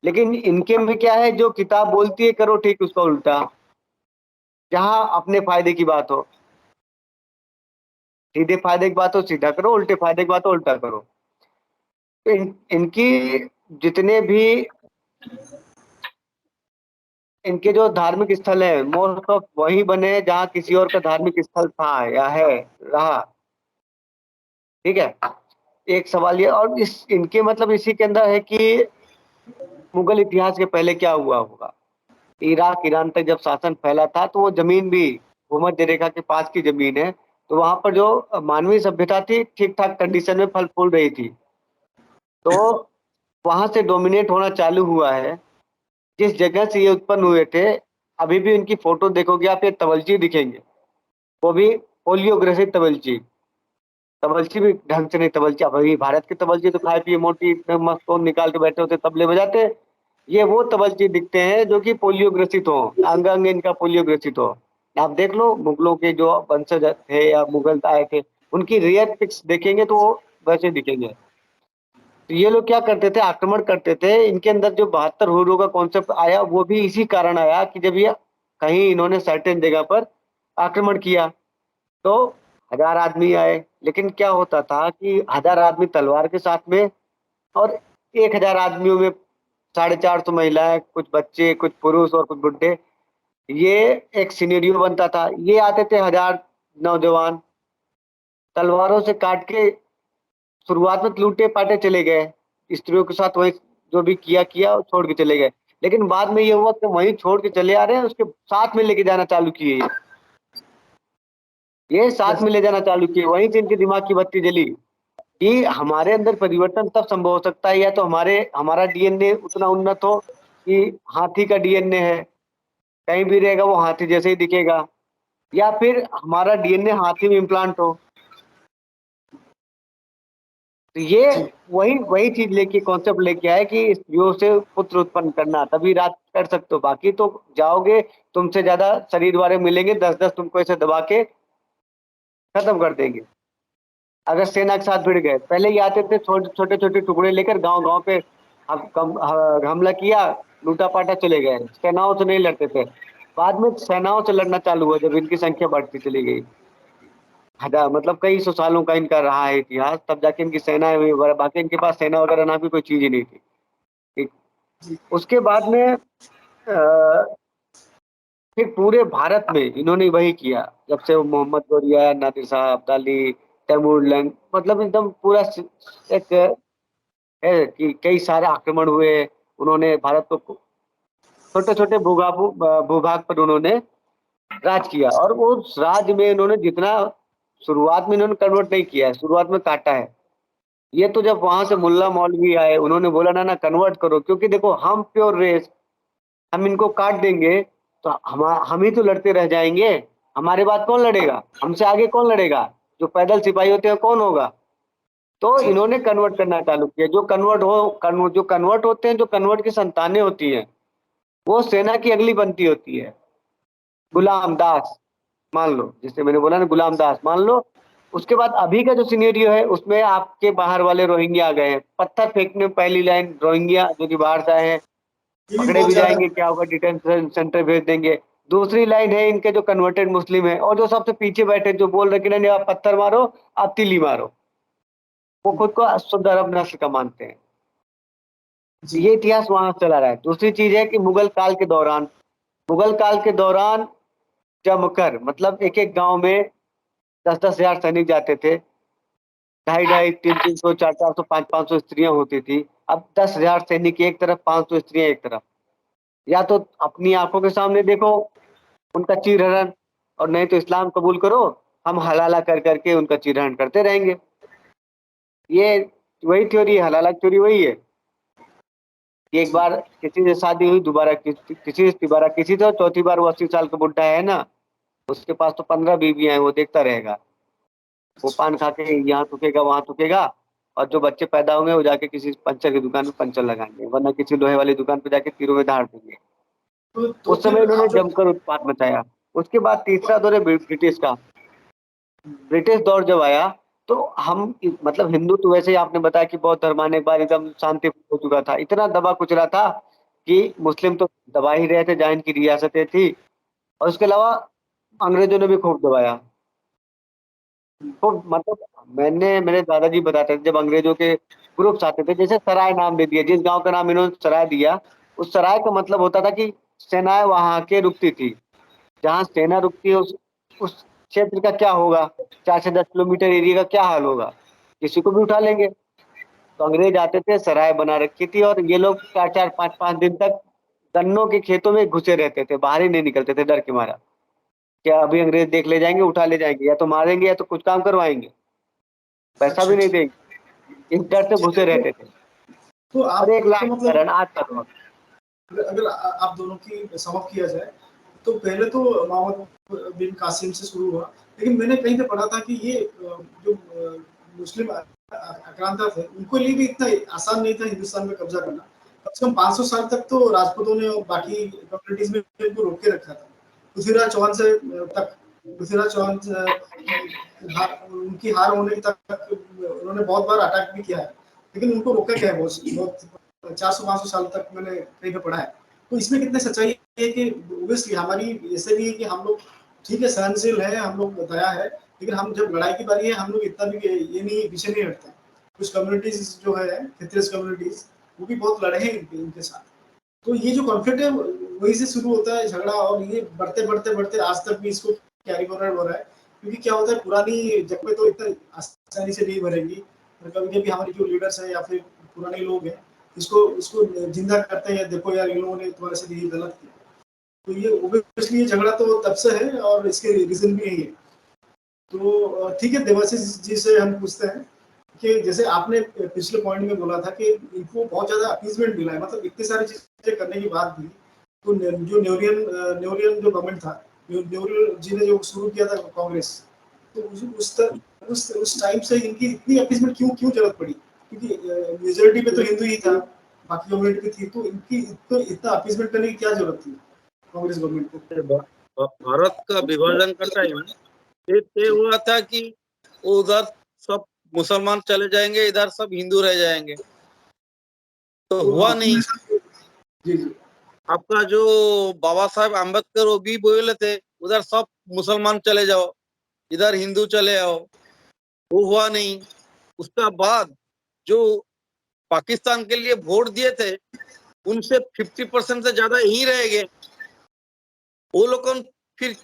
लेकिन इनके में क्या है, जो किताब बोलती है करो ठीक उसका उल्टा, जहां अपने फायदे की बात हो, सीधे फायदे की बात हो सीधा करो, उल्टे फायदे की बात हो उल्टा करो। तो इनकी जितने भी इनके जो धार्मिक स्थल है, मोस्ट ऑफ वही बने हैं जहां किसी और का धार्मिक स्थल था या है रहा। ठीक है। एक सवाल ये, और इस इनके मतलब इसी के अंदर है कि मुगल इतिहास के पहले क्या हुआ होगा। इराक ईरान तक जब शासन फैला था तो वो जमीन भी भूमध्य रेखा के पास की जमीन है, तो वहां पर जो मानवीय सभ्यता थी ठीक ठाक कंडीशन में फल फूल रही थी। तो वहां से डोमिनेट होना चालू हुआ है। जिस जगह से ये उत्पन्न हुए थे, अभी भी उनकी फोटो देखोगे आप, ये तवलची दिखेंगे, वो भी पोलियो ग्रसित तवलची। तबलची भी ढंग से नहीं, तबलची अब अभी भारत की तबलची तो खाए पिए मोटी एकदम मस्त टोन निकाल के बैठे होते, तबले बजाते। ये वो तबलची दिखते हैं जो कि पोलियो ग्रसित हो, अंग अंग इनका पोलियो ग्रसित हो। आप देख लो, मुगलों के जो वंशज थे या मुगल आए थे, उनकी रेयर पिक्स देखेंगे तो वो वैसे दिखेंगे। तो ये लोग क्या करते थे, आक्रमण करते थे। इनके अंदर जो 72 हुर्रों का कॉन्सेप्ट आया, वो भी इसी कारण आया कि जब ये कहीं इन्होंने सर्टेन जगह पर आक्रमण किया तो 1000 आदमी आए, लेकिन क्या होता था कि 1000 आदमी तलवार के साथ में, और 1000 आदमियों में 450 महिलाएं, कुछ बच्चे, कुछ पुरुष और कुछ बुढ़े। ये एक सिनेरियो बनता था। ये आते थे 1000 नौजवान, तलवारों से काट के शुरुआत में लूटे पाटे चले गए, स्त्रियों के साथ वही जो भी किया किया और छोड़ के चले गए। लेकिन बाद में ये हुआ कि वहीं छोड़ के चले आ रहे हैं, उसके साथ में लेके जाना चालू किए। ये साथ में ले जाना चालू किए, वहीं से इनके दिमाग की बत्ती जली कि हमारे अंदर परिवर्तन तब संभव हो सकता है या तो हमारा डीएनए उतना उन्नत हो कि हाथी का डीएनए है, कहीं भी रहेगा वो हाथी जैसे ही दिखेगा, या फिर हमारा डीएनए हाथी में इम्प्लांट हो। तो ये वही वही चीज लेके, कॉन्सेप्ट लेके आए कि स्त्रियों से पुत्र उत्पन्न करना, तभी राज कर सकते हो, बाकी तो जाओगे तुमसे ज्यादा शरीर वाले मिलेंगे, 10-10 तुमको ऐसे दबा के खत्म कर देंगे अगर सेना के साथ भिड़ गए। पहले ये आते थे छोटे छोटे टुकड़े लेकर गांव गांव पे हमला किया, लूटा पाटा चले गए, सेनाओं से नहीं लड़ते थे। बाद में सेनाओं से लड़ना चालू हुआ जब इनकी संख्या बढ़ती चली गई। 1000 मतलब कई सौ सालों का इनका रहा है इतिहास, तब जाके इनकी सेना हुई, बाकी इनके पास सेना वगैरह ना भी कोई चीज ही नहीं थी। ठीक। उसके बाद में फिर पूरे भारत में इन्होंने वही किया, जब से वो मोहम्मद गौरिया, नादिर शाह अब्दाली, तैमूर लंग, मतलब एकदम पूरा एक है कि कई सारे आक्रमण हुए। उन्होंने भारत को छोटे छोटे भूभाग पर उन्होंने राज किया, और वो राज में इन्होंने जितना शुरुआत में इन्होंने कन्वर्ट नहीं किया है, शुरुआत में काटा है। ये तो जब वहां से मुल्ला मौलवी आए, उन्होंने बोला ना ना कन्वर्ट करो, क्योंकि देखो हम प्योर रेस, हम इनको काट देंगे तो हम ही तो लड़ते रह जाएंगे, हमारे बाद कौन लड़ेगा, हमसे आगे कौन लड़ेगा, जो पैदल सिपाही होते हैं कौन होगा। तो इन्होंने कन्वर्ट करना चालू किया। जो कन्वर्ट होते हैं, जो कन्वर्ट की संतानें होती हैं, वो सेना की अगली बनती होती है। गुलाम दास मान लो, जिससे मैंने बोला ना, गुलाम दास मान लो। उसके बाद अभी का जो सिनेरियो है उसमें आपके बाहर वाले रोहिंग्या आ गए हैं, पत्थर फेंकने में पहली लाइन रोहिंग्या जो कि बाहर से आए हैं, ये भी पकड़े बहुत भी ज्यादा। जाएंगे, क्या होगा, डिटेंशन सेंटर भेज देंगे। दूसरी लाइन है इनके जो कन्वर्टेड मुस्लिम है, और जो सबसे पीछे बैठे जो बोल रहे कि नहीं आप पत्थर मारो, आप तीली मारो। वो खुद को शुद्ध अरब नस्ल का मानते हैं। जी ये इतिहास वहां चला रहा है। दूसरी चीज है कि मुगल काल के दौरान जमकर, मतलब एक एक गांव में 10,000 सैनिक जाते थे, 2,500, 300, 400, 500 स्त्रियां होती थी। अब 10,000 सैनिक एक तरफ, 500 स्त्रियां एक तरफ। या तो अपनी आंखों के सामने देखो उनका चीरहरण, और नहीं तो इस्लाम कबूल करो, हम हलाला कर करके उनका चीरहरण करते रहेंगे। ये वही थ्योरी है, हलाला की थ्योरी वही है कि एक बार किसी से शादी हुई, दोबारा किसी से, तिबारा किसी से, चौथी बार वो 80 साल का बुढ़ा है ना, उसके पास तो 15 बीवियां हैं, वो देखता रहेगा। वो पान खा के यहाँ थूकेगा, वहां थूकेगा, और जो बच्चे पैदा होंगे वो जाके किसी पंचर की दुकान में पंचर लगाएंगे, वरना किसी लोहे वाली दुकान पे जाके तीरों में धार देंगे। तो उस समय फिर इन्होंने आप जो जमकर उत्पात मचाया। उसके बाद तीसरा दौर है ब्रिटिश का। ब्रिटिश दौर जब आया तो हम, मतलब हिंदू तो वैसे ही आपने बताया कि बौद्ध धर्म आने के बाद एकदम शांति हो चुका था, इतना दबा कुचला था कि मुस्लिम तो दबा ही रहे थे जहाँ इनकी रियासतें थी, और उसके अलावा अंग्रेजों ने भी खूब दबाया। तो मतलब मेरे दादाजी बताते थे, जब अंग्रेजों के ग्रुप्स आते थे, जैसे सराय नाम दे दिया, जिस गांव का नाम इन्होंने सराय दिया, उस सराय का मतलब होता था कि सेनाएं वहां के रुकती थी। जहाँ सेना रुकती है उस क्षेत्र का क्या होगा, 4 से 10 किलोमीटर एरिया का क्या हाल होगा, किसी को भी उठा लेंगे। तो अंग्रेज आते थे, सराय बना रखी थी, और ये लोग 4-4, 5-5 दिन तक गन्नों के खेतों में घुसे रहते थे, बाहर ही नहीं निकलते थे डर के मारा। क्या अभी अंग्रेज देख ले जाएंगे, उठा ले जाएंगे, या तो मारेंगे या तो कुछ काम करवाएंगे, पैसा अच्छा भी नहीं अच्छा देंगे। इस डर से घुसे चलिए, रहते थे। तो और एक आपको लाख मतलब रन आज का दौर। अगर आप दोनों की सम अप किया जाए, तो पहले तो मोहम्मद बिन कासिम से शुरू हुआ, लेकिन मैंने कहीं पे पढ़ा था कि ये जो मुस्लिम आक्रांता थे, उनको लिए भी इतना आसान नहीं था हिंदुस्तान में कब्जा करना। कम से कम 500 साल तक तो राजपूतों ने और बाकी कम्युनिटीज में इनको रोक के रखा था। पृथ्वीराज चौहान से तक, पृथ्वीराज चौहान उनकी हार होने तक उन्होंने बहुत बार अटैक भी किया है, लेकिन उनको रोका गया है बहुत 400-500 साल तक, मैंने कहीं पे पढ़ा है। तो इसमें कितने सच्चाई है कि ऑब्वियसली हमारी ऐसे नहीं है कि हम लोग ठीक है सहनशील है, हम लोग दया है, लेकिन हम जब लड़ाई की बारी है हम लोग इतना भी ये नहीं पीछे नहीं हटते। कुछ कम्युनिटीज जो है फितरस कम्युनिटीज, वो भी बहुत लड़े हैं इनके साथ। तो ये जो कॉन्फ्लिक्ट है वही से शुरू होता है झगड़ा, और ये बढ़ते बढ़ते बढ़ते आज तक भी इसको कैरी फॉरवर्ड हो रहा है। क्योंकि क्या होता है, पुरानी जख्मे तो इतना आसानी से नहीं भरेंगी, और कभी कभी हमारे जो लीडर्स हैं या फिर पुराने लोग हैं, इसको इसको जिंदा करते हैं, देखो यार इन लोगों ने तुम्हारे साथ ये गलत किया। तो ये ओबियसली ये झगड़ा तो तब से है, और इसके रीजन भी यही है। तो ठीक है, देवाशीष जी से हम पूछते हैं कि जैसे आपने पिछले पॉइंट में बोला था कि इनको बहुत ज्यादा अपीजमेंट मिला है, मतलब इतनी सारी चीजें करने के बाद भी, तो जो न्यूरियन जो गवर्नमेंट था, न्यूरियन जी ने जो शुरू किया था कांग्रेस, तो उस टाइम से इनकी इतनी अपीजमेंट क्यों क्यों जरूरत पड़ी? क्योंकि मेजोरिटी पे तो हिंदू ही था, बाकी कम्युनिटी भी थी, तो इनकी इतना अपीजमेंट करने की क्या जरूरत थी कांग्रेस गवर्नमेंट को? भारत का विभाजन का टाइम ये हुआ था कि उधर सब मुसलमान चले जाएंगे, इधर सब हिंदू रह जाएंगे, तो तो हुआ आपको नहीं। ऐसा जी जी आपका जो बाबा साहब अम्बेडकर वो भी बोले थे उधर सब मुसलमान चले जाओ, इधर हिंदू चले आओ, वो हुआ नहीं। उसका बाद जो पाकिस्तान के लिए वोट दिए थे उनसे 50% से ज्यादा यही रह गए। वो लोग फिर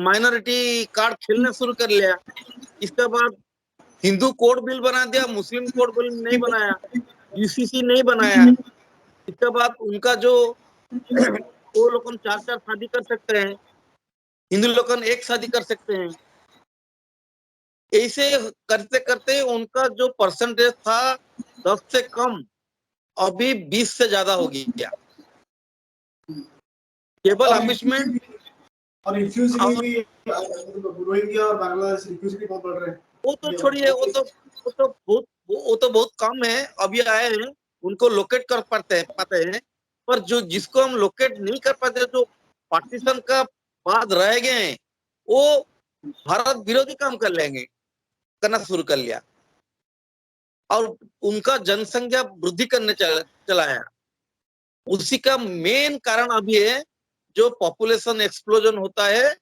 माइनॉरिटी कार्ड खेलना शुरू कर लिया। इसके बाद हिंदू कोड बिल बना दिया, मुस्लिम कोड बिल नहीं बनाया, यूसीसी नहीं बनाया। इसके बाद उनका जो वो लोग 4-4 शादी कर सकते हैं, हिंदू लोग एक शादी कर सकते हैं। ऐसे करते करते उनका जो परसेंटेज था 10 से कम अभी 20 से ज्यादा हो गया। केवल और अपिशमेंट और रिफ्यूजी और भी रोहिंग्या और बांग्लादेश रिफ्यूजी भी बहुत बढ़ रहे हैं वो तो इंडिया में। छोड़िए, वो तो बहुत कम है अभी आए हैं, उनको लोकेट कर पाते हैं। पर जो जिसको हम लोकेट नहीं कर पाते, जो पाकिस्तान का बाद रह गए हैं, वो भारत विरोधी काम कर लेंगे, करना शुरू कर लिया, और उनका जनसंख्या वृद्धि करने चला है। उसी का मेन कारण अभी है जो पॉपुलेशन एक्सप्लोजन होता है,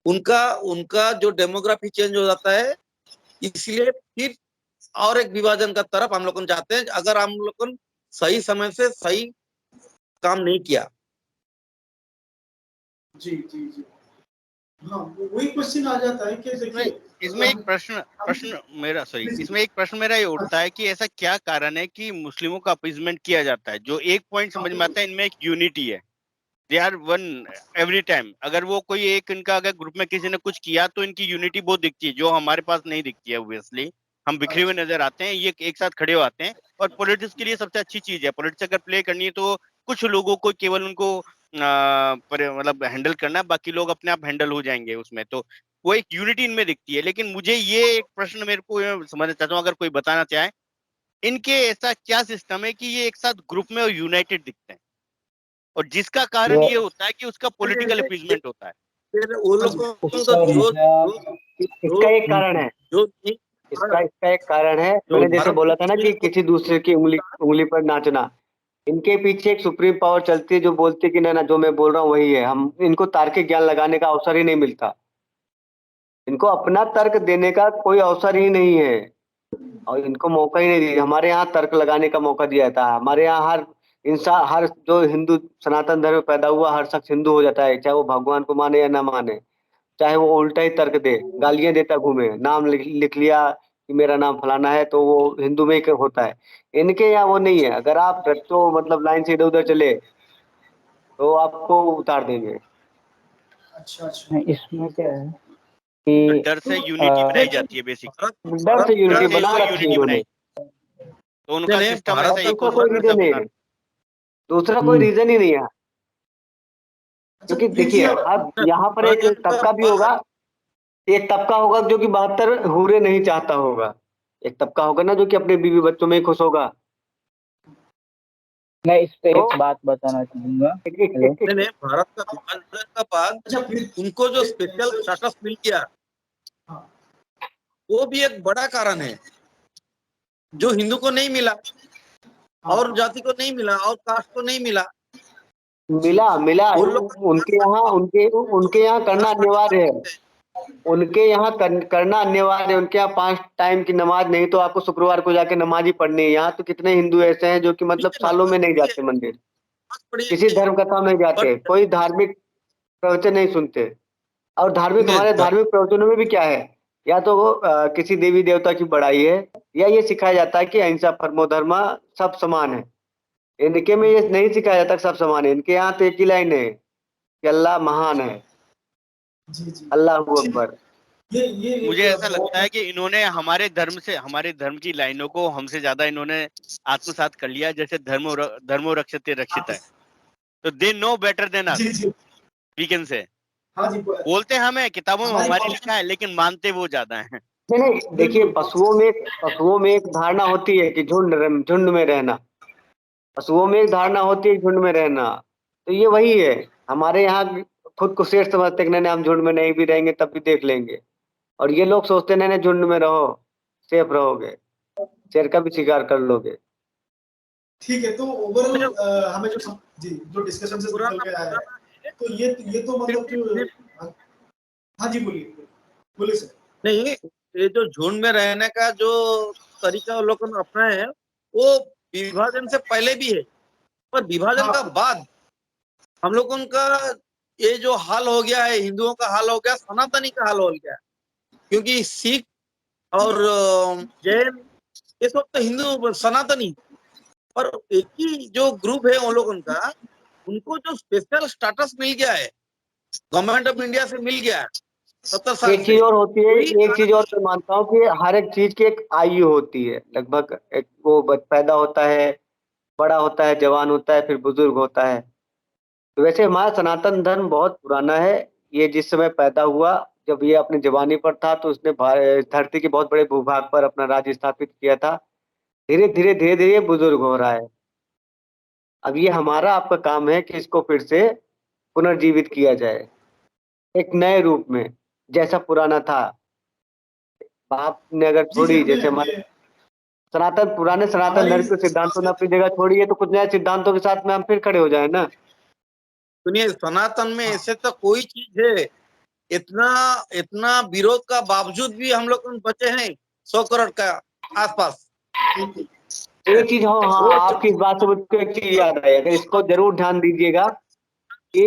उनका उनका जो डेमोग्राफी चेंज हो जाता है, इसलिए फिर और एक विभाजन का तरफ हम लोग जाते हैं, अगर हम लोग सही समय से सही काम नहीं किया। जी जी जी। हाँ, वही क्वेश्चन आ जाता है कि इसमें देखिए इसमें एक इसमें एक प्रश्न मेरा ये उठता है कि ऐसा क्या कारण है कि मुस्लिमों का अपीजमेंट किया जाता है? जो एक पॉइंट समझ में आता है, इनमें एक यूनिटी है, they are one every time. अगर वो कोई एक इनका अगर ग्रुप में किसी ने कुछ किया तो इनकी यूनिटी बहुत दिखती है, जो हमारे पास नहीं दिखती है। ऑब्वियसली हम बिखरे हुए नजर आते हैं, ये एक साथ खड़े हो आते हैं। और पॉलिटिक्स के लिए सबसे अच्छी चीज है, पॉलिटिक्स अगर प्ले करनी है तो कुछ लोगों को केवल उनको मतलब हैंडल करना है, बाकी लोग अपने आप हैंडल हो जाएंगे उसमें। तो वो एक यूनिटी इनमें दिखती है। लेकिन मुझे ये एक प्रश्न मेरे को समझना चाहता हूँ, अगर कोई बताना चाहे, इनके ऐसा क्या सिस्टम है कि ये एक साथ ग्रुप में और यूनाइटेड दिखते हैं, और जिसका कारण ये होता है कि उसका पॉलिटिकल अपीजमेंट होता है। फिर वो हाँ लोग जी, को उसका जो जो इसका जो एक कारण है, जो इसका एक कारण है। जो मैंने जैसे भारत बोला था ना कि किसी दूसरे की उंगली पर नाचना, इनके पीछे एक सुप्रीम पावर चलती है जो बोलती है कि ना ना जो मैं बोल रहा हूँ वही है। हम इनको तार्किक ज्ञान लगाने का अवसर ही नहीं मिलता, इनको अपना तर्क देने का कोई अवसर ही नहीं है, और इनको मौका ही नहीं दिया। हमारे यहाँ तर्क लगाने का मौका दिया जाता है। हमारे यहाँ हर इंसान, हर जो हिंदू सनातन धर्म में पैदा हुआ हर शख्स हिंदू हो जाता है, चाहे वो भगवान को माने या ना माने, चाहे वो उल्टा ही तर्क दे, गालियां देता घूमे, नाम लिख लिया कि मेरा नाम फलाना है तो वो हिंदू में ही होता है। इनके यहाँ वो नहीं है। अगर आप रट्टो मतलब लाइन से इधर उधर चले तो आपको उतार देंगे। अच्छा अच्छा। इसमें क्या है तो कि डर से तो यूनिटी बनाई लेकिन जाती है बेसिकली, डर से यूनिटी डर से बना इसको रखी है यूनिटी इन्होंने, बनाई, तो उनका नहीं, सिस्टम भारत ऐसा का दूसरा इको कोई सिस्टम रीजन ऐसा नहीं बना। है, दूसरा कोई रीजन ही नहीं है। अच्छा क्योंकि वीर जी देखिए अब यहाँ पर एक तबका भी होगा, एक तबका होगा जो कि 72 हूरे नहीं चाहता होगा, एक तबका होगा ना जो कि अपने बीवी बच्चों में ही खुश होगा। मैं इस पे तो एक बात बताना चाहूंगा। हेलो, नहीं, भारत का विभाजन का बाद अच्छा फिर उनको जो स्पेशल स्टेटस मिल गया, हाँ वो भी एक बड़ा कारण है, जो हिंदू को नहीं मिला, हाँ और जाति को नहीं मिला, और कास्ट को नहीं मिला। मिला मिला वो लोग उनके यहाँ करना अनिवार्य है, उनके यहाँ करना अनिवार्य है। उनके यहाँ 5 टाइम की नमाज नहीं तो आपको शुक्रवार को जाके नमाज ही पढ़नी है। यहाँ तो कितने हिंदू ऐसे हैं जो कि मतलब सालों में नहीं जाते मंदिर, किसी धर्म कथा में जाते, बट कोई धार्मिक प्रवचन नहीं सुनते। और धार्मिक, हमारे धार्मिक प्रवचनों में भी क्या है, या तो वो किसी देवी देवता की बड़ाई है, या ये सिखाया जाता है कि अहिंसा परमो धर्म, सब समान है। इनके में ये नहीं सिखाया जाता कि सब समान है। इनके यहाँ तो एक ही लाइन है कि अल्लाह महान है, जी जी। अल्लाह अकबर। ये मुझे ऐसा लगता है बहुत कि इन्होंने हमारे धर्म की लाइनों को हमसे ज्यादा इन्होंने आत्मसात कर लिया। जैसे धर्मो रक्षते रक्षित है, तो they know better than us, जी जी। We can say. हाँ जी बोलते हमें किताबों में हमारी हमारे लिखा है, लेकिन मानते वो ज्यादा है। नहीं नहीं, देखिए बिल्कुल पशुओं में एक धारणा होती है कि झुंड में रहना, पशुओं में एक धारणा होती है झुंड में रहना, तो ये वही है। हमारे यहाँ खुद को शेर समझते कि नहीं नहीं, हम झुंड में नहीं भी रहेंगे तब भी देख लेंगे, और ये लोग सोचते नहीं नहीं झुंड में रहो सेफ रहोगे, शेर का भी शिकार कर लोगे। ठीक है। तो ओवरऑल हमें जी जो डिस्कशन से निकल पुराना के आया है, पुराना है, तो ये तो मतलब जो हाँ जी बोलिए बोलिए सर। नहीं, ये जो झुंड में रहने का जो तरीका वो लोगों ने अपनाया है, वो विभाजन से पहले भी है, पर विभाजन हाँ का बाद हम लोगों का ये जो हाल हो गया है, हिंदुओं का हाल हो गया, सनातनी का हाल हो गया, क्योंकि सिख और जैन ये सब तो हिंदू सनातनी, पर एक ही जो ग्रुप है उन लोगों का, उनको जो स्पेशल स्टेटस मिल गया है, गवर्नमेंट ऑफ इंडिया से मिल गया है 70 साल एक से, चीज और होती है, वही एक चीज और मैं मानता हूँ कि हर एक चीज की एक आयु होती है लगभग। एक वो पैदा होता है, बड़ा होता है, जवान होता है, फिर बुजुर्ग होता है। तो वैसे हमारा सनातन धर्म बहुत पुराना है। ये जिस समय पैदा हुआ, जब ये अपनी जवानी पर था तो उसने धरती के बहुत बड़े भूभाग पर अपना राज्य स्थापित किया था। धीरे धीरे ये बुजुर्ग हो रहा है। अब ये हमारा आपका काम है कि इसको फिर से पुनर्जीवित किया जाए एक नए रूप में, जैसा पुराना था। आपने अगर जी जी छोड़ी, हमें जैसे हमारे हमें पुराने सनातन हमारी धर्म के सिद्धांतों ने अपनी जगह छोड़ी है, तो कुछ नए सिद्धांतों के साथ में हम फिर खड़े हो जाए ना। सुनिए, सनातन में ऐसे तो कोई चीज है, इतना इतना विरोध का बावजूद भी हम लोग बचे हैं 100 करोड़ का आसपास। एक चीज, हाँ हाँ, आपकी इस बात से मुझको एक चीज याद आई, अगर इसको जरूर ध्यान दीजिएगा कि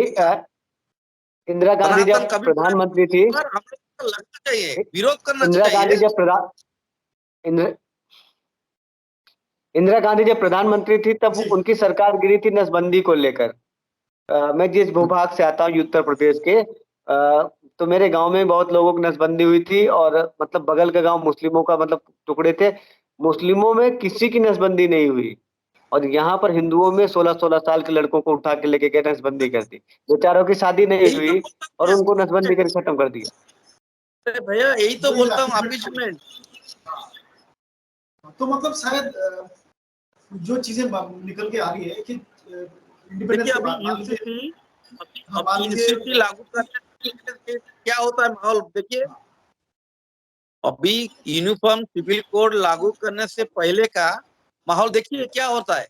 इंदिरा गांधी जब सनातन कभी प्रधानमंत्री थी, पर हम लोग को लगना चाहिए, विरोध करना इंदिरा गांधी चाहिए। जब इंदिरा गांधी जब प्रधानमंत्री थी तब जी। उनकी सरकार गिरी थी नसबंदी को लेकर। मैं जिस भूभाग से आता हूँ उत्तर प्रदेश के, तो मेरे गांव में बहुत लोगों की नसबंदी हुई थी, और मतलब बगल का गांव मुस्लिमों का मतलब टुकड़े थे, मुस्लिमों में किसी की नसबंदी नहीं हुई, और यहाँ पर हिंदुओं में 16-16 साल के लड़कों को उठा के लेके गए, नसबंदी कर दी, बेचारों की शादी नहीं यही तो हुई बोलता और हूँ उनको नसबंदी करके खत्म कर दिया। अरे भैया, यही तो वही बोलता हूँ appeasement। अपीसमेंट। तो मतलब शायद जो चीजें निकल के आ रही है कि देखिए इंडिपेंडेंस के अभी बाद मान लीजिए, यूसीसी, हाँ मान अभी लीजिए, यूसीसी लागू करने से क्या होता है माहौल देखिए। अभी यूनिफॉर्म सिविल कोड लागू करने से पहले का माहौल देखिए क्या होता है।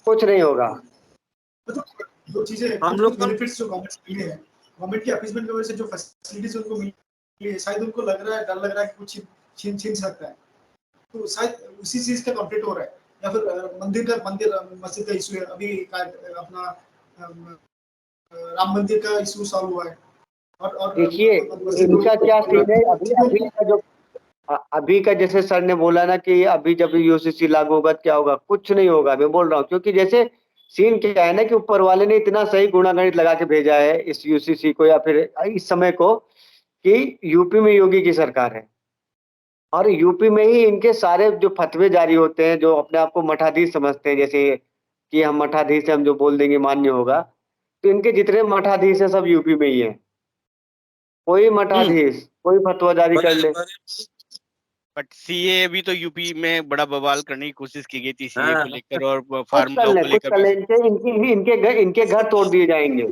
कुछ नहीं होगा। जो चीजें हम कुछ लोग कुछ का बेनिफिट्स जो गवर्नमेंट से मिले हैं, गवर्नमेंट की अपीसमेंट की वजह से जो फैसिलिटीज उनको मिली है, शायद उनको लग रहा है, डर लग रहा है कि कुछ छीन छीन सकता है, तो शायद उसी चीज का कॉन्फ्लिक्ट हो रहा है, या फिर मस्जिद का इशू है अभी अपना राम मंदिर का इशू सॉल्व हुआ है, और देखिए मस्जिद इनका क्या सीन है, अभी को अभी का जो अभी का, जैसे सर ने बोला ना कि अभी जब यूसीसी लागू होगा क्या होगा, कुछ नहीं होगा, मैं बोल रहा हूँ, क्योंकि जैसे सीन क्या है ना कि ऊपर वाले ने इतना सही गुणागणित लगा के भेजा है इस यूसीसी को, या फिर इस समय को, कि यूपी में योगी की सरकार है, और यूपी में ही इनके सारे जो फतवे जारी होते हैं, जो अपने आप को मठाधीश समझते हैं, जैसे कि हम मठाधीश हैं, हम जो बोल देंगे मान्य होगा, तो इनके जितने मठाधीश है सब यूपी में ही है, कोई मठाधीश कोई फतवा जारी कर ले। बट सीए भी तो यूपी में बड़ा बवाल करने की कोशिश की गई थी, सीए को हाँ, लेकर और कुछ फार्म कर लॉ ले, को कुछ लेकर कर भी। ले, इनके घर तोड़ दिए जाएंगे,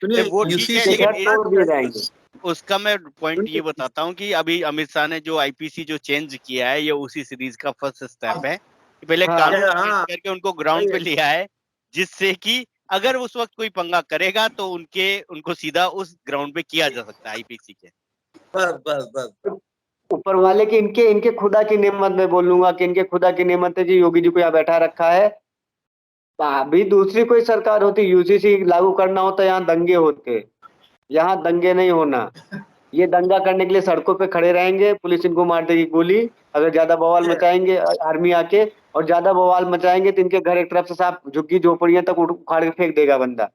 सुनिए वो ठीक है, इनके लेकिन घर तोड़ दिए जाएंगे। उसका मैं पॉइंट ये बताता हूँ कि अभी अमित शाह ने जो आईपीसी जो चेंज किया है, ये उसी सीरीज का फर्स्ट स्टेप है कि पहले हाँ। कानून चेंज हाँ, करके उनको ग्राउंड पे लिया है, जिससे कि अगर उस वक्त कोई पंगा करेगा तो उनको सीधा उस ग्राउंड पे किया जा सकता है आईपीसी के। बस बस बस। ऊपर वाले की इनके इनके खुदा की नेमत में बोलूंगा कि इनके खुदा की नेमत है जी, योगी जी को यहाँ बैठा रखा है। अभी दूसरी कोई सरकार होती, यूसीसी लागू करना होता, यहाँ दंगे होते, यहाँ दंगे नहीं होना। ये दंगा करने के लिए सड़कों पे खड़े रहेंगे, पुलिस इनको मार देगी गोली, अगर ज्यादा बवाल मचाएंगे आर्मी आके, और ज्यादा बवाल मचाएंगे तो इनके घर एक तरफ से साफ झुग्गी झोपड़ियां तक उखाड़ के फेंक देगा बंदा।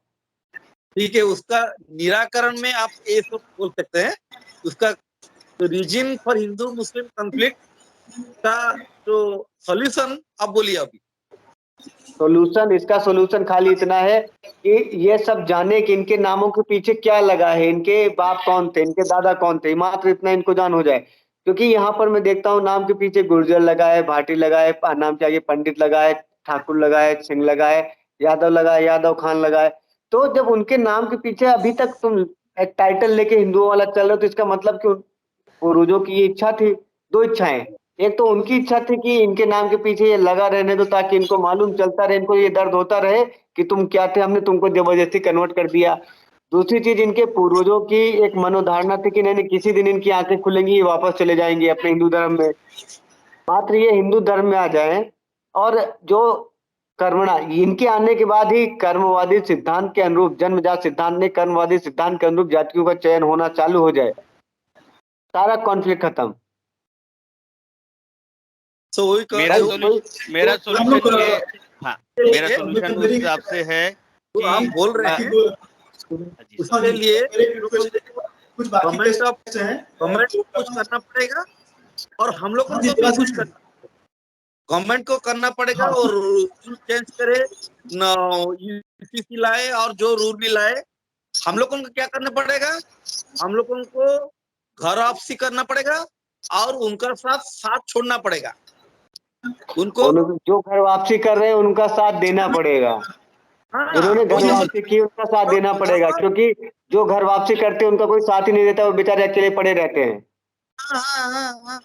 ठीक है, उसका निराकरण में आप ये सब बोल सकते हैं। उसका reason for Hindu Muslim conflict का जो सॉल्यूशन आप बोलिए अभी। सोल्यूशन, इसका सोल्यूशन खाली इतना है कि ये सब जाने कि इनके नामों के पीछे क्या लगा है, इनके बाप कौन थे, इनके दादा कौन थे, मात्र इतना इनको जान हो जाए। क्योंकि यहाँ पर मैं देखता हूँ नाम के पीछे गुर्जर लगा है, भाटी लगा है, नाम के आगे पंडित लगा है, ठाकुर लगा है, सिंह लगा है, यादव लगा है, यादव खान लगा है। तो जब उनके नाम के पीछे अभी तक तुम एक टाइटल लेके हिंदुओं वाला चल रहे हो, तो इसका मतलब कि पूर्वजों की ये इच्छा थी, दो इच्छाएं, एक तो उनकी इच्छा थी कि इनके नाम के पीछे ये लगा रहने दो, ताकि इनको मालूम चलता रहे, इनको ये दर्द होता रहे कि तुम क्या थे, हमने तुमको जबरदस्ती कन्वर्ट कर दिया। दूसरी चीज, इनके पूर्वजों की एक मनोधारणा थी कि नहीं, किसी दिन इनकी आंखें खुलेंगी, ये वापस चले जाएंगे अपने हिंदू धर्म में, मात्र ये हिंदू धर्म में आ जाए। और जो कर्मणा, इनके आने के बाद ही कर्मवादी सिद्धांत के अनुरूप, जन्मजात सिद्धांत ने कर्मवादी सिद्धांत के अनुरूप जातियों का चयन होना चालू हो जाए, सारा कॉन्फ्लिक्ट खत्म। तो वही मेरा तो सोल्यूशन ये, हाँ, मेरा सोल्यूशन उस मेरी हिसाब से है तो आप कि बोल रहे हैं जी सर, उसके लिए कुछ बाकी गवर्नमेंट ऑफ टेस्ट हैं, गवर्नमेंट को कुछ करना पड़ेगा और हम लोगों हाँ जी, को भी बात कुछ कुछ करना, गवर्नमेंट को करना पड़ेगा हाँ और रूल चेंज करे, यूसीसी लाए और जो रूल भी लाए, हम लोगों को क्या करना पड़ेगा, हम लोगों को घर वापसी करना पड़ेगा और उनका साथ छोड़ना पड़ेगा उनको। जो घर वापसी कर रहे हैं उनका साथ देना पड़ेगा, हाँ, जिन्होंने घर वही वापसी की उनका साथ देना पड़ेगा, क्योंकि जो घर वापसी करते हैं उनका कोई साथ ही नहीं देता, वो बेचारे अकेले पड़े रहते हैं। हाँ हाँ हाँ हाँ,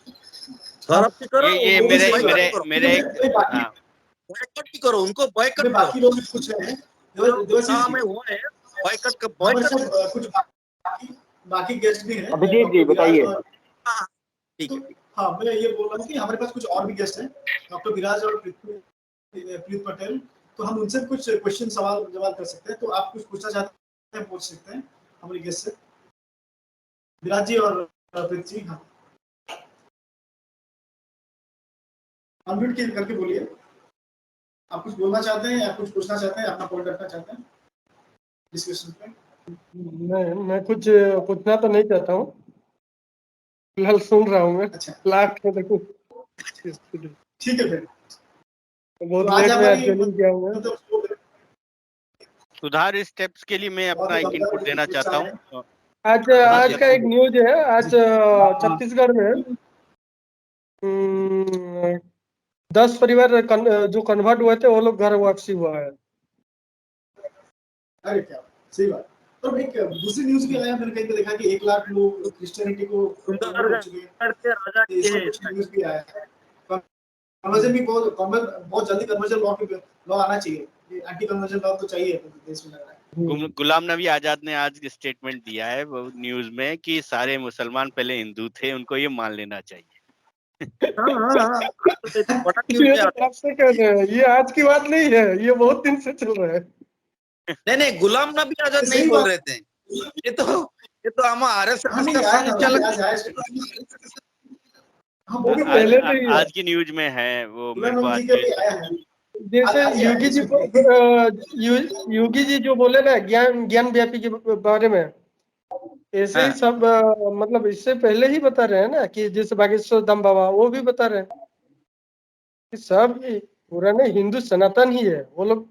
घर वापसी करो, ये उनको मेरे बॉयकॉट मेरे करो, मेरे एक, हाँ, बॉयकॉट भी करो, उनको बॉयकॉट करो, बाकी लोग कुछ हैं, जो काम है वो है बॉयकॉट हमारे करो। साथ कुछ बाकी गेस्ट भी हैं, अभिजीत जी डॉक्टर विराज बताइए। और हाँ, ठीक है। हाँ, मैं ये बोल रहा हूँ कि हमारे पास कुछ और भी गेस्ट हैं, डॉक्टर विराज और प्रीत पटेल, तो हम उनसे कुछ क्वेश्चन सवाल जवाब कर सकते हैं। तो आप कुछ पूछना चाहते हैं, पूछ सकते हैं हमारे गेस्ट से। विराज जी और प्रीत जी, हाँ, अनम्यूट करके बोलिए। आप कुछ बोलना चाहते हैं या कुछ पूछना चाहते हैं, अपना पॉइंट रखना चाहते हैं डिस्कशन पे? मैं कुछ पूछना तो नहीं चाहता हूँ, फिलहाल सुन रहा हूँ मैं। अच्छा, लास्ट में देखो, ठीक है फिर। बहुत तो आज लेट में हमारी ज्वाइनिंग किया हूँ मैं। मतलब सुधार स्टेप्स के लिए मैं बहुत अपना ही एक इनपुट दमदार देना चाहता उत्साह है। हूँ। आज हाँ जी, आज का एक न्यूज है, आज छत्तीसगढ़ में 10 परिवार जो कन्वर्ट हुए थे वो लोग घर वापसी हुआ है। अरे क्या सही बात। तो एक दूसरी न्यूज भी आया, मैंने कहीं पे देखा कि 1 लाख लोग क्रिश्चियनिटी को कन्वर्ट हो चुके हैं। के राजा तो इसका कुछ न्यूज भी आया है। कन्वर्जन भी बहुत जल्दी कन्वर्जन लॉ आना चाहिए। एंटी कन्वर्जन लॉ तो चाहिए देश में, लग रहा है। गुलाम नबी आजाद ने आज स्टेटमेंट दिया है वो न्यूज में कि सारे मुसलमान पहले हिंदू थे, उनको ये मान लेना चाहिए। हाँ, बड़ा न्यूज ये में तो आता है। कब से कह रहे हैं, ये आज की बात नहीं है, ये बहुत दिन से चल रहा है। नहीं, गुलाम नबी आजाद सही नहीं बोल बात। रहे थे। ये तो हम हाँ, आरएसएस नहीं का आया था, संचालक आज आया। हाँ, वो भी आज बोल पहले रहे से हैं। ही है। आज की न्यूज में है वो, मेरे गुलाम को नबी आज जी का भी न्यूज आया है। जैसे आज ही आया योगी जी इसमें भी। योगी जी जो बोले ना ज्ञान व्यापी के बारे में, ऐसे ही हाँ। सब मतलब इससे पहले ही बता रहे हैं ना कि जैसे बागेश्वर धाम बाबा वो भी बता रहे हैं कि सब पुराने हिंदू सनातन ही है, वो लोग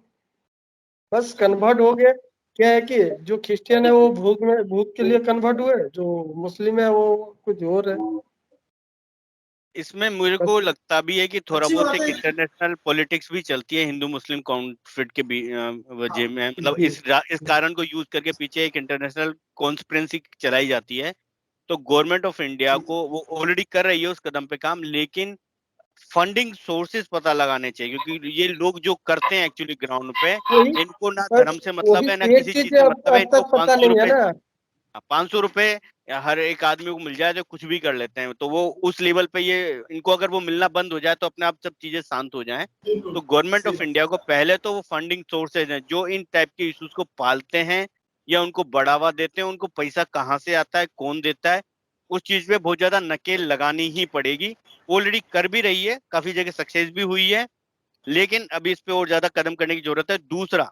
बस कन्वर्ट हो गए। क्या है कि जो क्रिश्चियन है वो भूत के लिए कन्वर्ट हुए, जो मुस्लिम है वो कुछ और है। इसमें मेरे बस को लगता भी है कि थोड़ा अच्छी बहुत बात एक है। इंटरनेशनल पॉलिटिक्स भी चलती है हिंदू मुस्लिम कॉन्फ्लिक्ट के वजह में, मतलब इस कारण को यूज करके पीछे एक इंटरनेशनल कॉन्स्पिरेसी चलाई जाती है। तो गवर्नमेंट ऑफ इंडिया को वो ऑलरेडी कर रही है उस कदम पे काम, लेकिन फंडिंग सोर्सेज पता लगाने चाहिए, क्योंकि ये लोग जो करते हैं एक्चुअली ग्राउंड पे, वही इनको ना बस धर्म से वही मतलब है ना एक किसी चीज चीज से मतलब है। अब इनको तक पता नहीं है ना। 500 रुपए हर एक आदमी को मिल जाए तो कुछ भी कर लेते हैं। तो वो उस लेवल पे ये इनको अगर वो मिलना बंद हो जाए तो अपने आप सब चीजें शांत हो जाएं। बिल्कुल तो गवर्नमेंट सही ऑफ इंडिया को पहले तो वो फंडिंग सोर्सेज हैं जो इन टाइप के इश्यूज को पालते हैं या उनको बढ़ावा देते हैं, उनको पैसा कहाँ से आता है, कौन देता है, उस चीज पे बहुत ज्यादा नकेल लगानी ही पड़ेगी। ऑलरेडी कर भी रही है, काफी जगह सक्सेस भी हुई है, लेकिन अभी इस पे और ज्यादा कदम करने की जरूरत है। दूसरा,